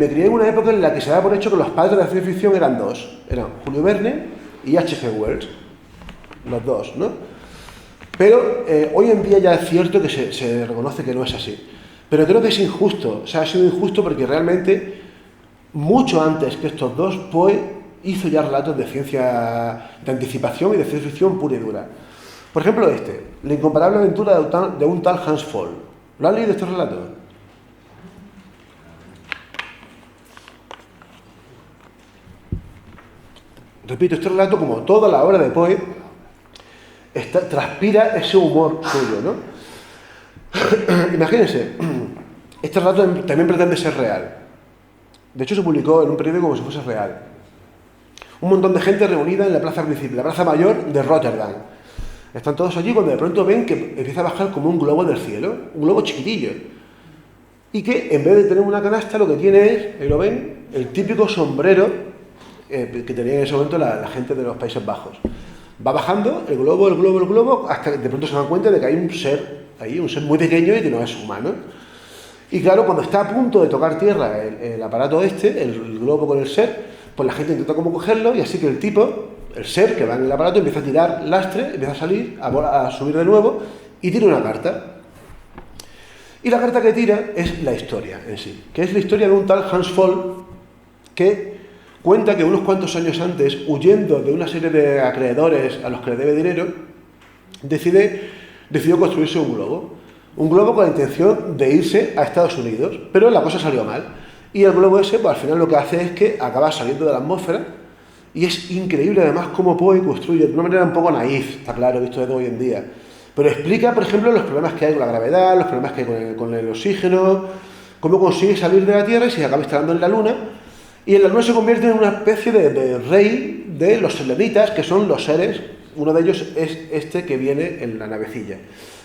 crié en una época en la que se daba por hecho que los padres de la ciencia ficción eran dos, eran Julio Verne y H.G. Wells. los dos, ¿no? Pero hoy en día ya es cierto que se reconoce que no es así. Pero creo que es injusto, o sea, ha sido injusto porque realmente, mucho antes que estos dos, Poe hizo ya relatos de ciencia, de anticipación y de ciencia ficción pura y dura. Por ejemplo, La incomparable aventura de un tal Hans Pfaall. ¿Lo han leído este relato? Repito, este relato, como toda la obra de Poe, transpira ese humor suyo, ¿no? Imagínense, este relato también pretende ser real. De hecho, se publicó en un periódico como si fuese real. Un montón de gente reunida en la plaza principal, la plaza mayor de Rotterdam. Están todos allí cuando de pronto ven que empieza a bajar como un globo del cielo, un globo chiquitillo. Y que en vez de tener una canasta, lo que tiene es, ahí lo ven, el típico sombrero que tenía en ese momento la gente de los Países Bajos. Va bajando el globo, hasta que de pronto se dan cuenta de que hay un ser ahí, un ser muy pequeño y que no es humano. Y claro, cuando está a punto de tocar tierra el aparato el globo con el ser, pues la gente intenta como cogerlo y así que el ser que va en el aparato empieza a tirar lastre, empieza a salir, a subir de nuevo y tira una carta. Y la carta que tira es la historia en sí, que es la historia de un tal Hans Pfaall que cuenta que unos cuantos años antes, huyendo de una serie de acreedores a los que le debe dinero, decidió construirse un globo con la intención de irse a Estados Unidos, pero la cosa salió mal. Y el globo ese, pues al final lo que hace es que acaba saliendo de la atmósfera, y es increíble además cómo Poe construye de una manera un poco naif, está claro, visto desde hoy en día, pero explica, por ejemplo, los problemas que hay con la gravedad, los problemas que hay con el oxígeno, cómo consigue salir de la Tierra y se acaba instalando en la Luna, y en la Luna se convierte en una especie de rey de los selenitas, que son los seres, uno de ellos es este que viene en la navecilla.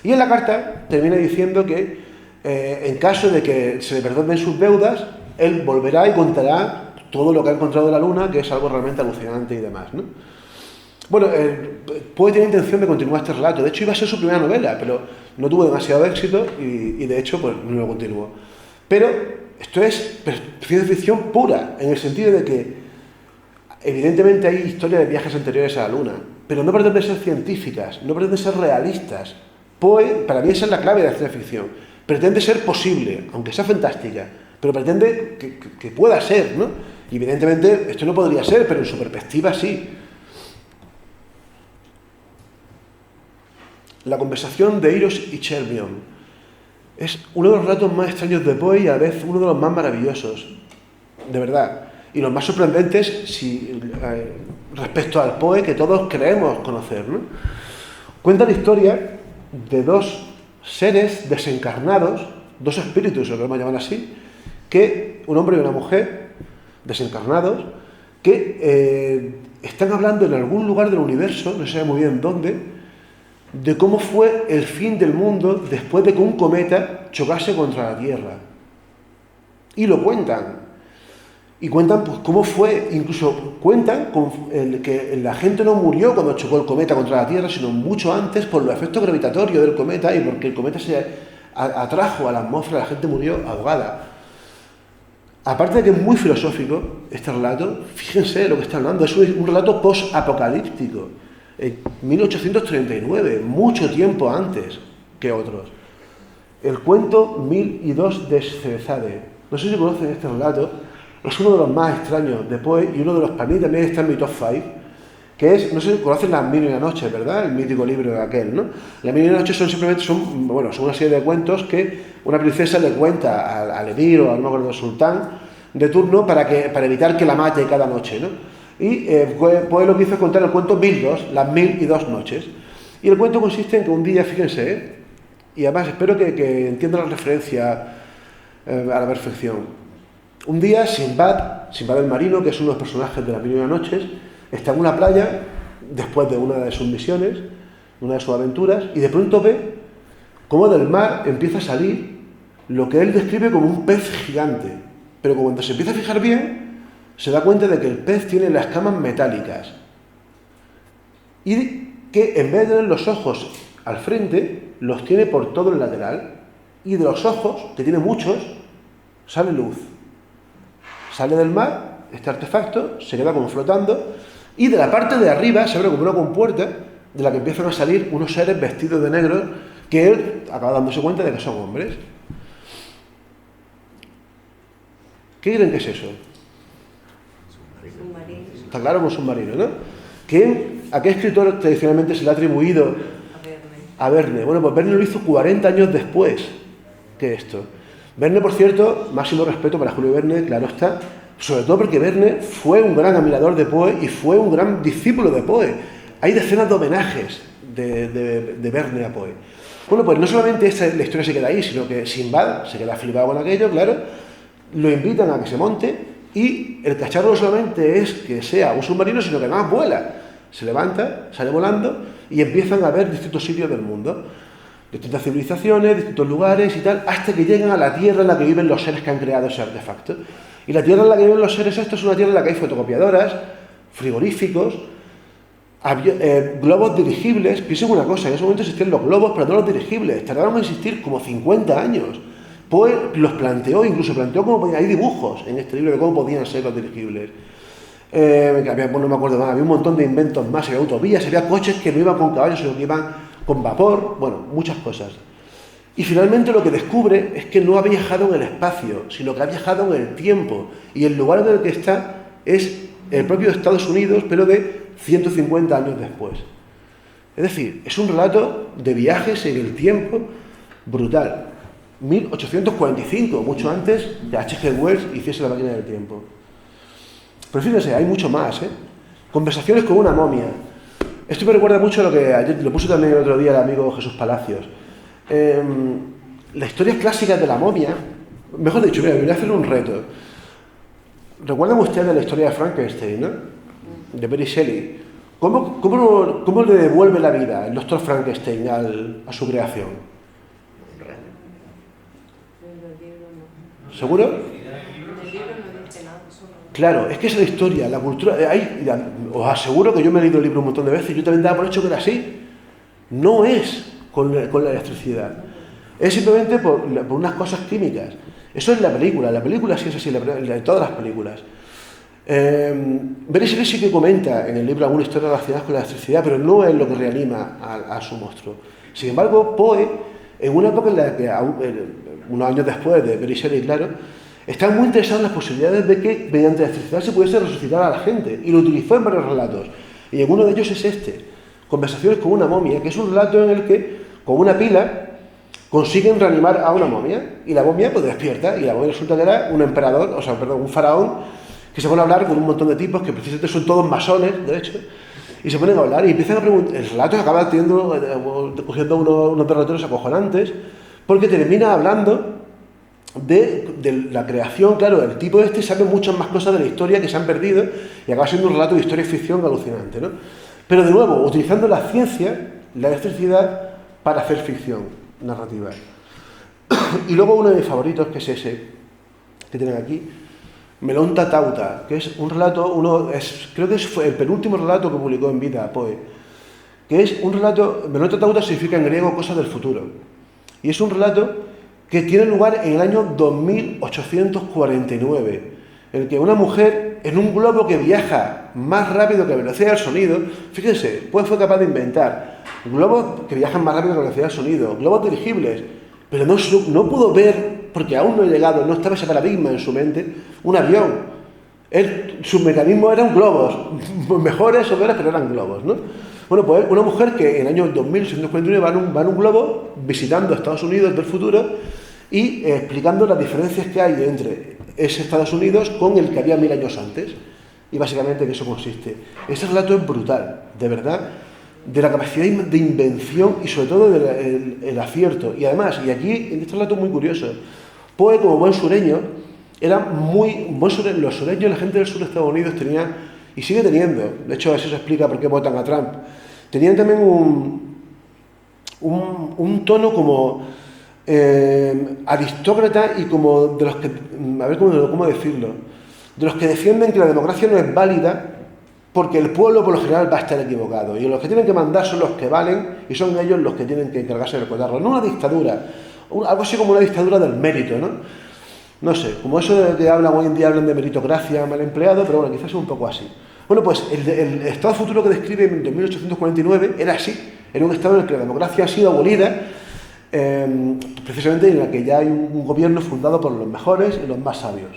Y en la carta termina diciendo que en caso de que se le perdonen sus deudas, él volverá y contará todo lo que ha encontrado de la Luna, que es algo realmente alucinante y demás, ¿no? Bueno, Poe tiene intención de continuar este relato. De hecho, iba a ser su primera novela, pero no tuvo demasiado éxito y de hecho, pues no lo continuó. Pero esto es ciencia ficción pura, en el sentido de que evidentemente hay historias de viajes anteriores a la Luna, pero no pretenden ser científicas, no pretenden ser realistas. Poe, para mí esa es la clave de la ciencia ficción. Pretende ser posible, aunque sea fantástica, pero pretende que pueda ser, ¿no? Y evidentemente esto no podría ser, pero en su perspectiva sí. La conversación de Eros y Chermion es uno de los relatos más extraños de Poe y a la vez uno de los más maravillosos, de verdad. Y los más sorprendentes respecto al Poe que todos creemos conocer, ¿no? Cuenta la historia de dos seres desencarnados, dos espíritus, lo podemos llamar así, que un hombre y una mujer desencarnados, que están hablando en algún lugar del universo, no se sabe muy bien dónde, de cómo fue el fin del mundo después de que un cometa chocase contra la Tierra. Y lo cuentan. Y cuentan pues cómo fue, incluso cuentan que la gente no murió cuando chocó el cometa contra la Tierra, sino mucho antes por los efectos gravitatorios del cometa y porque el cometa se atrajo a la atmósfera, la gente murió ahogada. Aparte de que es muy filosófico este relato, fíjense lo que está hablando, es un relato post-apocalíptico, en 1839, mucho tiempo antes que otros. El cuento 1002 de Scephade. No sé si conocen este relato, es uno de los más extraños de Poe y uno de los, para mí también está en mi top 5, que es, no sé si conocen Las Mil y una Noches, ¿verdad? El mítico libro de aquel, ¿no? Las Mil y una Noches son una serie de cuentos que una princesa le cuenta al emir o al sultán de turno para evitar que la mate cada noche, ¿no? Y Poe lo que hizo es contar el cuento 1002, las 1002 noches. Y el cuento consiste en que un día, fíjense, y además espero que entiendan la referencia a la perfección. Un día, Sinbad el marino, que es uno de los personajes de Las Mil y una Noches, está en una playa después de una de sus misiones, una de sus aventuras, y de pronto ve cómo del mar empieza a salir lo que él describe como un pez gigante. Pero cuando se empieza a fijar bien, se da cuenta de que el pez tiene las escamas metálicas y que en vez de tener los ojos al frente, los tiene por todo el lateral, y de los ojos, que tiene muchos, sale luz. Sale del mar, este artefacto, se queda como flotando, y de la parte de arriba se abre como una compuerta de la que empiezan a salir unos seres vestidos de negro que él acaba dándose cuenta de que son hombres. ¿Qué creen que es eso? Submarino. Está claro, como submarino, ¿no? ¿A qué escritor tradicionalmente se le ha atribuido a Verne? Bueno, pues Verne lo hizo 40 años después que esto. Verne, por cierto, máximo respeto para Julio Verne, claro está, sobre todo porque Verne fue un gran admirador de Poe y fue un gran discípulo de Poe. Hay decenas de homenajes de Verne a Poe. Bueno, pues no solamente la historia se queda ahí, sino que Sinbad se queda flipado con aquello, claro, lo invitan a que se monte y el cacharro no solamente es que sea un submarino, sino que además vuela. Se levanta, sale volando y empiezan a ver distintos sitios del mundo, distintas civilizaciones, distintos lugares y tal, hasta que llegan a la tierra en la que viven los seres que han creado ese artefacto. Y la tierra en la que viven los seres estos es una tierra en la que hay fotocopiadoras, frigoríficos, globos dirigibles. Piensen una cosa, en ese momento existían los globos, pero no los dirigibles. Tardaron en existir como 50 años. Poe los planteó, incluso planteó cómo hay dibujos en este libro de cómo podían ser los dirigibles. No me acuerdo más, había un montón de inventos más, había autovías, había coches que no iban con caballos, sino que iban con vapor, bueno, muchas cosas. Y finalmente lo que descubre es que no ha viajado en el espacio, sino que ha viajado en el tiempo. Y el lugar en el que está es el propio Estados Unidos, pero de 150 años después. Es decir, es un relato de viajes en el tiempo brutal. 1845, mucho antes de H.G. Wells hiciese La máquina del tiempo. Pero fíjense, hay mucho más, ¿eh? Conversaciones con una momia. Esto me recuerda mucho a lo que ayer lo puso también el otro día el amigo Jesús Palacios. Las historias clásicas de la momia, mejor dicho, mira, voy a hacer un reto. ¿Recuerdan ustedes la historia de Frankenstein, no? De Mary Shelley. ¿Cómo le devuelve la vida el doctor Frankenstein a su creación? ¿Seguro? En el libro no dice nada. Claro, es que esa es la historia, la cultura. Os aseguro que yo me he leído el libro un montón de veces y yo también daba por hecho que era así. No es con la electricidad. Es simplemente por unas cosas químicas. Eso es la película sí es así, en todas las películas. Mary Shelley sí que comenta en el libro alguna historia relacionada con la electricidad, pero no es lo que reanima a su monstruo. Sin embargo, Poe, en una época en la que, unos años después de Mary Shelley, claro, está muy interesado en las posibilidades de que mediante la electricidad se pudiese resucitar a la gente, y lo utilizó en varios relatos. Y en uno de ellos es este, Conversaciones con una momia, que es un relato en el que, con una pila, consiguen reanimar a una momia, y la momia pues despierta, y la momia resulta que era un emperador, un faraón, que se pone a hablar con un montón de tipos que precisamente son todos masones, de hecho, y se ponen a hablar y empiezan a preguntar. El relato acaba cogiendo unos derroteros acojonantes, porque termina hablando de la creación. Claro, el tipo este sabe muchas más cosas de la historia que se han perdido, y acaba siendo un relato de historia y ficción alucinante, ¿no? Pero de nuevo, utilizando la ciencia, la electricidad, para hacer ficción narrativa. Y luego uno de mis favoritos, que es ese, que tienen aquí, Melonta Tauta, que es un relato, creo que fue el penúltimo relato que publicó en vida Poe, que es un relato. Melonta Tauta significa en griego cosas del futuro, y es un relato que tiene lugar en el año 2849, en el que una mujer, en un globo que viaja más rápido que la velocidad del sonido, fíjense, Poe fue capaz de inventar globos que viajan más rápido que la velocidad del sonido, globos dirigibles, pero no pudo ver, porque aún no ha llegado, no estaba ese paradigma en su mente, un avión. Su mecanismo eran globos, mejores o peores, pero eran globos, ¿no? Bueno, pues una mujer que en el año 2649 va en un globo visitando Estados Unidos del futuro y explicando las diferencias que hay entre ese Estados Unidos con el que había 1000 años antes. Y básicamente en eso consiste. Este relato es brutal, de verdad, de la capacidad de invención y sobre todo del acierto. Y además, y aquí en este relato es muy curioso, Poe, como buen sureño, era los sureños, la gente del sur de Estados Unidos tenía, y sigue teniendo, de hecho eso se explica por qué votan a Trump, tenían también un tono como aristócrata y como de los que, a ver cómo decirlo, de los que defienden que la democracia no es válida porque el pueblo por lo general va a estar equivocado, y los que tienen que mandar son los que valen, y son ellos los que tienen que encargarse de recordarlo. No una dictadura, algo así como una dictadura del mérito, ¿no? No sé, como eso de que hoy en día hablan de meritocracia mal empleado, pero bueno, quizás es un poco así. Bueno, pues el estado futuro que describe en 1849 era así. Era un estado en el que la democracia ha sido abolida, precisamente en el que ya hay un gobierno fundado por los mejores y los más sabios.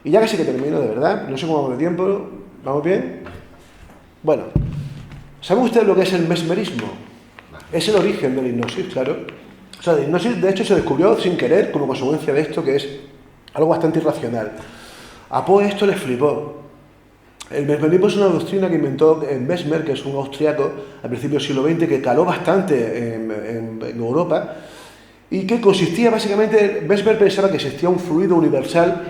Y ya casi que termino, de verdad. No sé cómo vamos de tiempo. ¿Vamos bien? Bueno, ¿saben ustedes lo que es el mesmerismo? Es el origen de la hipnosis, claro. O sea, la hipnosis, de hecho, se descubrió sin querer como consecuencia de esto, que es algo bastante irracional. A Poe esto le flipó. El mesmerismo es una doctrina que inventó Mesmer, que es un austriaco al principio del siglo XX, que caló bastante en Europa y que consistía básicamente, Mesmer pensaba que existía un fluido universal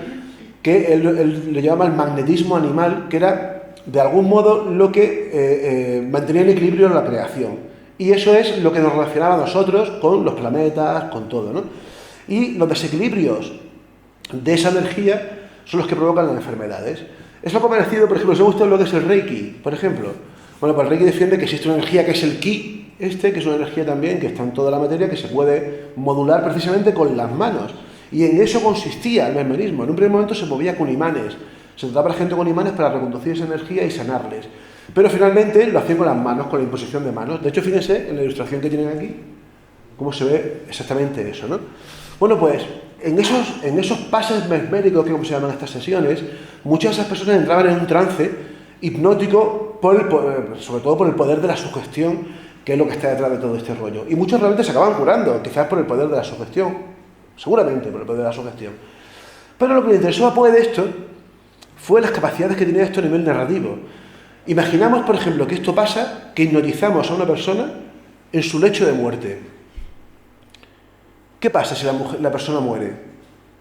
que él le llamaba el magnetismo animal, que era de algún modo lo que mantenía el equilibrio en la creación. Y eso es lo que nos relacionaba a nosotros con los planetas, con todo, ¿no? Y los desequilibrios de esa energía son los que provocan las enfermedades. Es algo parecido, por ejemplo, ¿os gusta lo que es el Reiki, por ejemplo? Bueno, pues el Reiki defiende que existe una energía que es el Ki, que es una energía también que está en toda la materia, que se puede modular precisamente con las manos. Y en eso consistía el mesmerismo. En un primer momento se movía con imanes. Se trataba a la gente con imanes para reconducir esa energía y sanarles. Pero finalmente lo hacía con las manos, con la imposición de manos. De hecho, fíjense en la ilustración que tienen aquí, cómo se ve exactamente eso, ¿no? Bueno, pues en esos pases mesméricos, que como se llaman estas sesiones, muchas de esas personas entraban en un trance hipnótico, sobre todo por el poder de la sugestión, que es lo que está detrás de todo este rollo. Y muchos realmente se acaban curando, quizás por el poder de la sugestión, seguramente por el poder de la sugestión. Pero lo que le interesó a Poe de esto fue las capacidades que tenía esto a nivel narrativo. Imaginamos, por ejemplo, que esto pasa, que hipnotizamos a una persona en su lecho de muerte. ¿Qué pasa si la persona muere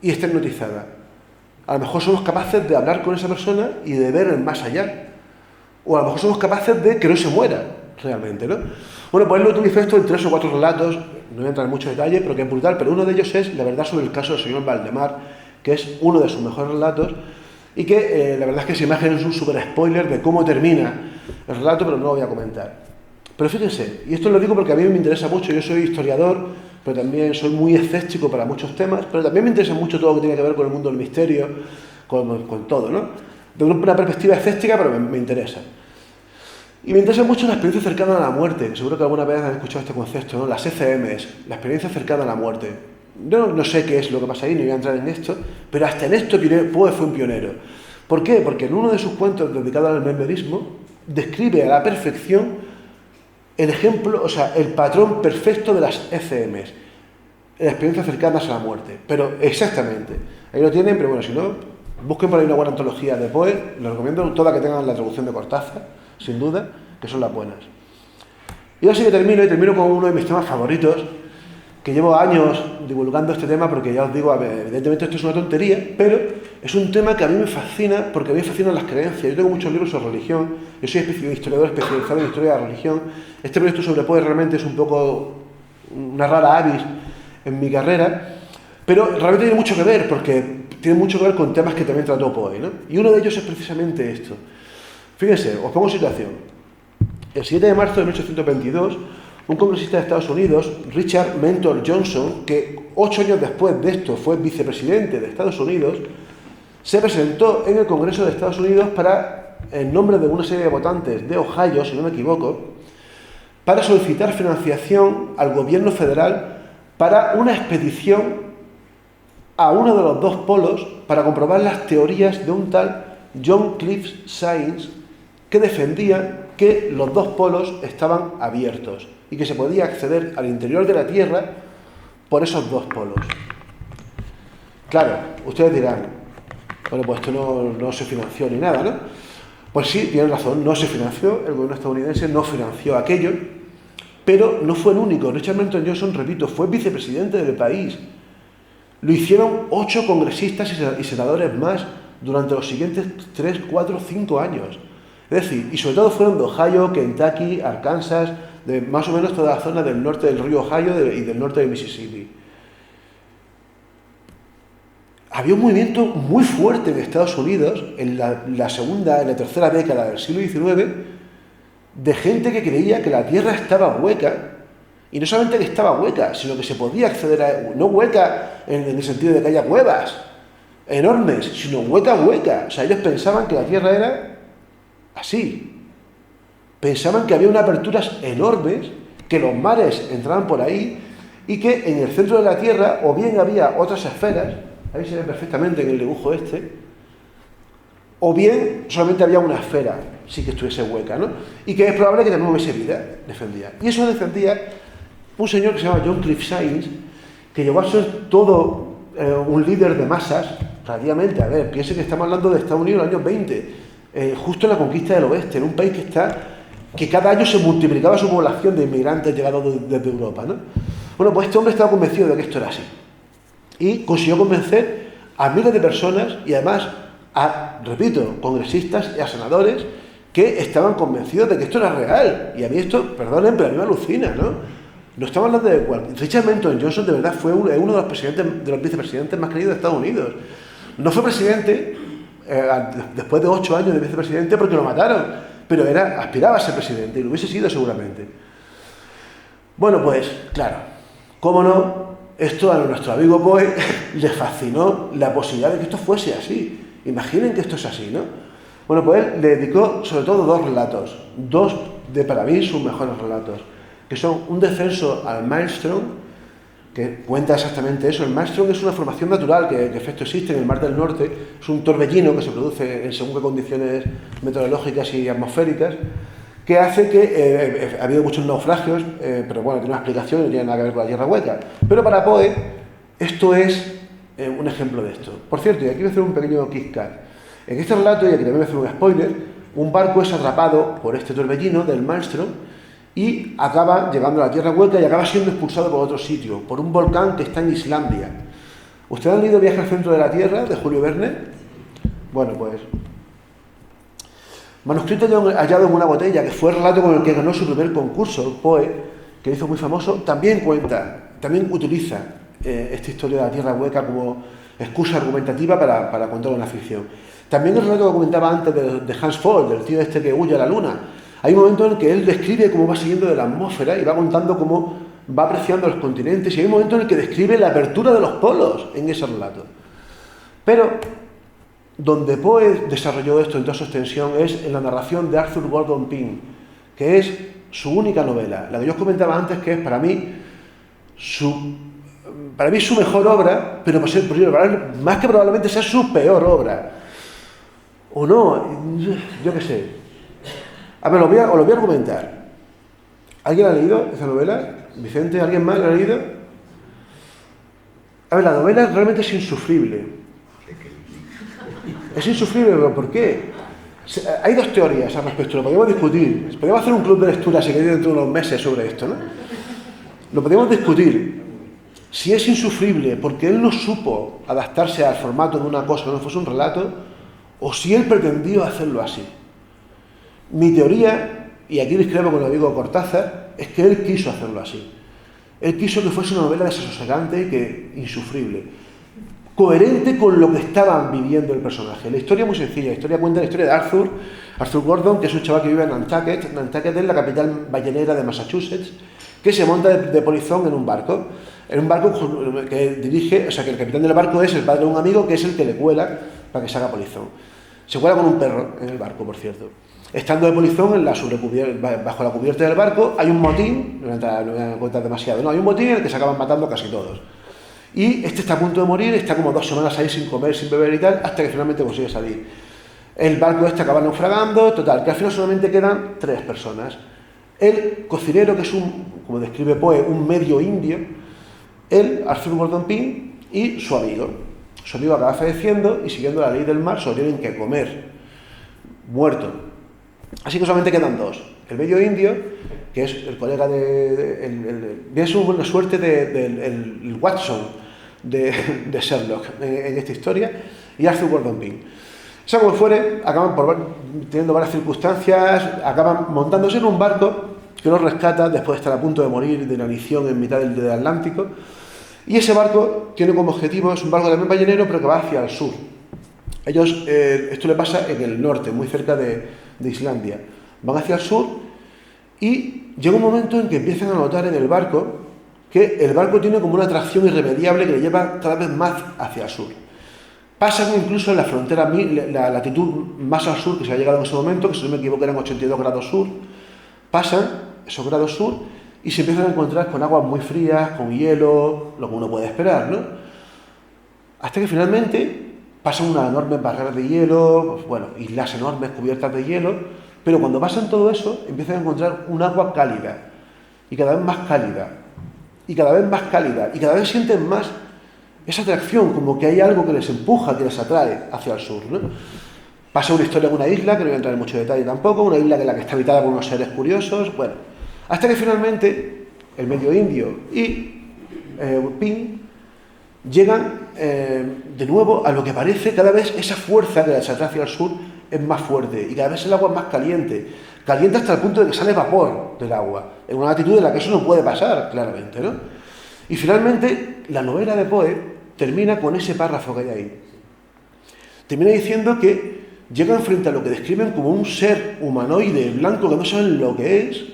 y está hipnotizada? A lo mejor somos capaces de hablar con esa persona y de ver el más allá. O a lo mejor somos capaces de que no se muera realmente, ¿no? Bueno, pues él lo utilizó esto en 3 o 4 relatos, no voy a entrar en mucho detalle, pero que es brutal, pero uno de ellos es La verdad sobre el caso del señor Valdemar, que es uno de sus mejores relatos, y que la verdad es que esa imagen es un super spoiler de cómo termina el relato, pero no lo voy a comentar. Pero fíjense, y esto lo digo porque a mí me interesa mucho, yo soy historiador, pero también soy muy escéptico para muchos temas, pero también me interesa mucho todo lo que tiene que ver con el mundo del misterio, con todo, ¿no? De una perspectiva escéptica, pero me interesa. Y me interesa mucho la experiencia cercana a la muerte. Seguro que alguna vez han escuchado este concepto, ¿no? Las ECMs, la experiencia cercana a la muerte. Yo no sé qué es lo que pasa ahí, no voy a entrar en esto, pero hasta en esto Poe fue un pionero. ¿Por qué? Porque en uno de sus cuentos dedicados al mesmerismo describe a la perfección el ejemplo, o sea, el patrón perfecto de las ECMs, las experiencias cercanas a la muerte. Pero exactamente, ahí lo tienen, pero bueno, si no, busquen por ahí una buena antología de Poe, les recomiendo toda que tengan la traducción de Cortázar, sin duda, que son las buenas. Y ahora sí que termino con uno de mis temas favoritos, que llevo años divulgando este tema, porque ya os digo, evidentemente esto es una tontería, pero es un tema que a mí me fascina, porque a mí me fascinan las creencias. Yo tengo muchos libros sobre religión, yo soy historiador especializado en historia de la religión. Este proyecto sobre Poe realmente es un poco una rara avis en mi carrera, pero realmente tiene mucho que ver, porque tiene mucho que ver con temas que también trató Poe, ¿no? Y uno de ellos es precisamente esto. Fíjense, os pongo situación. El 7 de marzo de 1822, un congresista de Estados Unidos, Richard Mentor Johnson, que 8 años después de esto fue vicepresidente de Estados Unidos, se presentó en el Congreso de Estados Unidos en nombre de una serie de votantes de Ohio, si no me equivoco, para solicitar financiación al gobierno federal para una expedición a uno de los dos polos para comprobar las teorías de un tal John Cliff Sykes, que defendía que los dos polos estaban abiertos y que se podía acceder al interior de la Tierra por esos dos polos. Claro, ustedes dirán, bueno, pues esto no se financió ni nada, ¿no? Pues sí, tienen razón, no se financió, el gobierno estadounidense no financió aquello, pero no fue el único. Richard Mentor Johnson, repito, fue vicepresidente del país. Lo hicieron 8 congresistas y senadores más durante los siguientes 3, 4, 5 años. Es decir, y sobre todo fueron de Ohio, Kentucky, Arkansas, de más o menos toda la zona del norte del río Ohio y del norte de Mississippi. Había un movimiento muy fuerte en Estados Unidos en la tercera década del siglo XIX de gente que creía que la Tierra estaba hueca, y no solamente que estaba hueca, sino que se podía acceder a... No hueca en el sentido de que haya cuevas enormes, sino hueca. O sea, ellos pensaban que la Tierra era así. Pensaban que había unas aperturas enormes, que los mares entraban por ahí y que en el centro de la Tierra o bien había otras esferas, ahí se ve perfectamente en el dibujo este, o bien solamente había una esfera, sí que estuviese hueca, ¿no? Y que es probable que también hubiese vida, defendía. Y eso defendía un señor que se llama John Cliff Sainz, que llegó a ser todo un líder de masas, relativamente. A ver, piense que estamos hablando de Estados Unidos en los años 20, justo en la conquista del oeste, en un país que cada año se multiplicaba su población de inmigrantes llegados desde Europa, ¿no? Bueno, pues este hombre estaba convencido de que esto era así. Y consiguió convencer a miles de personas y además a, repito, congresistas y a senadores que estaban convencidos de que esto era real. Y a mí esto, perdonen, pero a mí me alucina, ¿no? No estamos hablando de cuál. Richard Menton Johnson de verdad fue uno de los presidentes, de los vicepresidentes más queridos de Estados Unidos. No fue presidente después de 8 años de vicepresidente porque lo mataron, pero aspiraba a ser presidente y lo hubiese sido seguramente. Bueno, pues, claro, cómo no, esto a nuestro amigo Poe le fascinó la posibilidad de que esto fuese así. Imaginen que esto es así, ¿no? Bueno, pues él le dedicó sobre todo 2 relatos, 2 de para mí sus mejores relatos, que son un descenso al Maelstrom, que cuenta exactamente eso. El Maelstrom es una formación natural que en efecto existe en el Mar del Norte, es un torbellino que se produce en según qué condiciones meteorológicas y atmosféricas, que hace que ha habido muchos naufragios, pero bueno, tiene una explicación, no tiene nada que ver con la tierra hueca. Pero para Poe, esto es un ejemplo de esto. Por cierto, y aquí voy a hacer un pequeño kick cut. En este relato, y aquí también voy a hacer un spoiler, un barco es atrapado por este torbellino del Maelstrom y acaba llegando a la tierra hueca y acaba siendo expulsado por otro sitio, por un volcán que está en Islandia. ¿Ustedes han leído Viaje al centro de la Tierra, de Julio Verne? Bueno, pues manuscrito hallado en una botella, que fue el relato con el que ganó su primer concurso, Poe, que hizo muy famoso, también utiliza esta historia de la tierra hueca como excusa argumentativa para contar una ficción. También el relato que comentaba antes de Hans Ford, del tío este que huye a la luna. Hay un momento en el que él describe cómo va siguiendo de la atmósfera y va contando cómo va apreciando los continentes, y hay un momento en el que describe la apertura de los polos en ese relato. Pero donde Poe desarrolló esto en toda su extensión es en la narración de Arthur Gordon Pym, que es su única novela, la que yo os comentaba antes, que es para mí su mejor obra, pero más que probablemente sea su peor obra. O no, yo qué sé. A ver, os lo voy a argumentar. ¿Alguien ha leído esa novela? ¿Vicente? ¿Alguien más la ha leído? A ver, la novela realmente es insufrible. Es insufrible, pero ¿por qué? Hay 2 teorías al respecto, lo podemos discutir. Podríamos hacer un club de lectura, si queréis, dentro de unos meses sobre esto, ¿no? Lo podemos discutir. Si es insufrible porque él no supo adaptarse al formato de una cosa que no fuese un relato, o si él pretendió hacerlo así. Mi teoría, y aquí discrepo con el amigo Cortázar, es que él quiso hacerlo así. Él quiso que fuese una novela desasosegante y que insufrible, coherente con lo que estaban viviendo el personaje. La historia es muy sencilla. La historia cuenta la historia de Arthur Gordon, que es un chaval que vive en Nantucket. Nantucket es la capital ballenera de Massachusetts, que se monta de polizón en un barco que dirige, o sea, que el capitán del barco es el padre de un amigo, que es el que le cuela para que se haga polizón. Se cuela con un perro en el barco, por cierto. Estando de polizón bajo la cubierta del barco, hay un motín, no voy a contar demasiado, no, hay un motín en el que se acaban matando casi todos. Y este está a punto de morir, está como 2 semanas ahí sin comer, sin beber y tal, hasta que finalmente consigue salir. El barco este acaba naufragando, total, que al final solamente quedan 3 personas. El cocinero, que es como describe Poe, un medio indio, él, Arthur Gordon Pym, y su amigo. Su amigo acaba falleciendo y, siguiendo la ley del mar, solo tienen que comer, muerto. Así que solamente quedan 2. El medio indio, que es el colega viene su buena suerte del Watson de Sherlock en esta historia, y Arthur Gordon Pym. Sea como fuere, acaban teniendo varias circunstancias, acaban montándose en un barco que los rescata después de estar a punto de morir de inanición en mitad del Atlántico. Y ese barco tiene como objetivo, es un barco también ballenero, pero que va hacia el sur. Esto le pasa en el norte, muy cerca de Islandia. Van hacia el sur y llega un momento en que empiezan a notar en el barco que el barco tiene como una atracción irremediable que le lleva cada vez más hacia el sur. pasan incluso en la frontera, la latitud más al sur que se ha llegado en ese momento, que si no me equivoco eran 82 grados sur, pasan esos grados sur y se empiezan a encontrar con aguas muy frías, con hielo, lo que uno puede esperar, ¿no? Hasta que finalmente pasan unas enormes barreras de hielo, pues, bueno, islas enormes cubiertas de hielo, pero cuando pasan todo eso empiezan a encontrar un agua cálida, y cada vez más cálida, y cada vez más cálida, y cada vez sienten más esa atracción, como que hay algo que les empuja, que les atrae hacia el sur, ¿no? Pasa una historia en una isla, que no voy a entrar en mucho detalle tampoco, una isla que está habitada por unos seres curiosos, bueno, hasta que finalmente el medio indio y Pin llegan de nuevo a lo que parece cada vez esa fuerza que les atrae hacia el sur es más fuerte, y cada vez el agua es más caliente, caliente hasta el punto de que sale vapor del agua, en una latitud en la que eso no puede pasar, claramente, ¿no? Y finalmente la novela de Poe termina con ese párrafo que hay ahí. Termina diciendo que llegan frente a lo que describen como un ser humanoide blanco que no saben lo que es,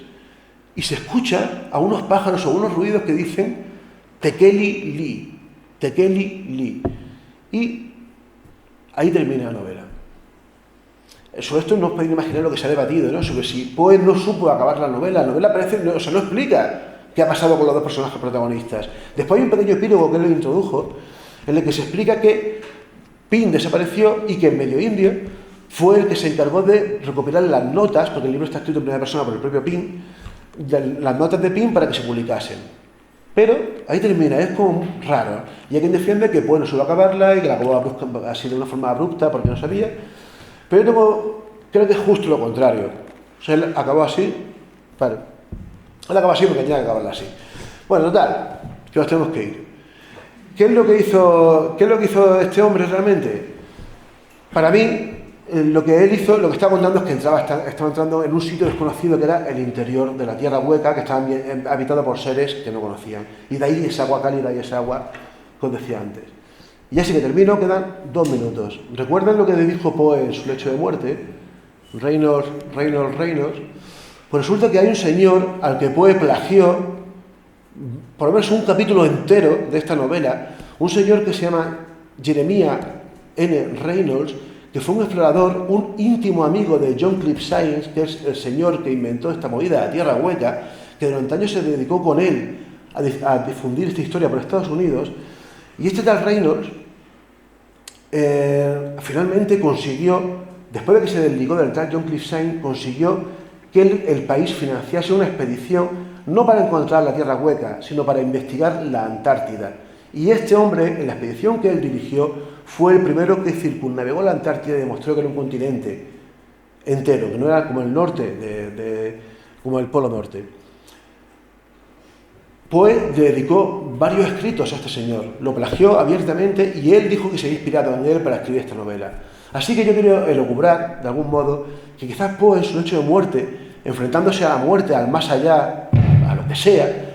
y se escucha a unos pájaros o unos ruidos que dicen Tekeli Li, Tekeli Li. Y ahí termina la novela. Sobre esto no os podéis imaginar lo que se ha debatido, ¿no? Sobre si Poe no supo acabar la novela parece, no, o sea, no explica qué ha pasado con los dos personajes protagonistas. Después hay un pequeño epílogo que él lo introdujo, en el que se explica que Pin desapareció y que el medio indio fue el que se encargó de recopilar las notas, porque el libro está escrito en primera persona por el propio Pin, las notas de Pin para que se publicasen. Pero ahí termina, es como raro. Y hay quien defiende que Poe no supo acabarla y que la acabó así de una forma abrupta porque no sabía. Pero yo creo que es justo lo contrario. O sea, él acabó así, vale. Él acabó así porque tenía que acabarla así. Bueno, total, que nos tenemos que ir. ¿Qué es lo que hizo este hombre realmente? Para mí, lo que él hizo, lo que estaba contando es que estaba entrando en un sitio desconocido que era el interior de la Tierra Hueca, que estaba habitado por seres que no conocían. Y de ahí esa agua cálida y esa agua que os decía antes. Y así que termino, quedan 2 minutos. ¿Recuerdan lo que le dijo Poe en su lecho de muerte? Reynolds. Pues resulta que hay un señor al que Poe plagió, por lo menos un capítulo entero de esta novela, un señor que se llama Jeremiah N. Reynolds, que fue un explorador, un íntimo amigo de John Cliff Science, que es el señor que inventó esta movida de la Tierra Hueca, que durante años se dedicó con él a difundir esta historia por Estados Unidos. Y este tal Reynolds finalmente consiguió, después de que se desligó del tal John Cliff Science, consiguió que el país financiase una expedición no para encontrar la Tierra Hueca, sino para investigar la Antártida. Y este hombre, en la expedición que él dirigió, fue el primero que circunnavegó la Antártida y demostró que era un continente entero, que no era como el norte, como el Polo Norte. Poe le dedicó varios escritos a este señor, lo plagió abiertamente y él dijo que se había inspirado en él para escribir esta novela. Así que yo quiero elucubrar, de algún modo, que quizás Poe en su lecho de muerte, enfrentándose a la muerte, al más allá, a lo que sea,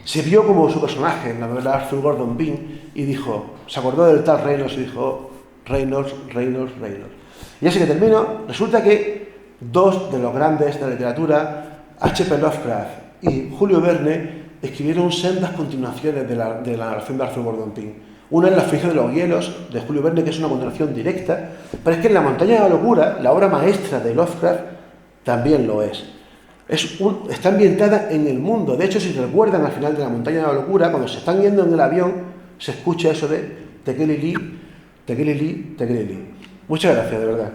se vio como su personaje en la novela de Arthur Gordon Pym y dijo, se acordó del tal Reynolds y dijo, Reynolds. Y así que termino, resulta que 2 de los grandes de la literatura, H.P. Lovecraft y Julio Verne, escribieron sendas continuaciones de la narración de Arthur Gordon Pym. Una es La aflicción de los hielos, de Julio Verne, que es una continuación directa, pero es que en La montaña de la locura, la obra maestra de Lovecraft, también lo es. Está ambientada en el mundo. De hecho, si recuerdan, al final de La montaña de la locura, cuando se están yendo en el avión, se escucha eso de Tekeli Li. Muchas gracias, de verdad.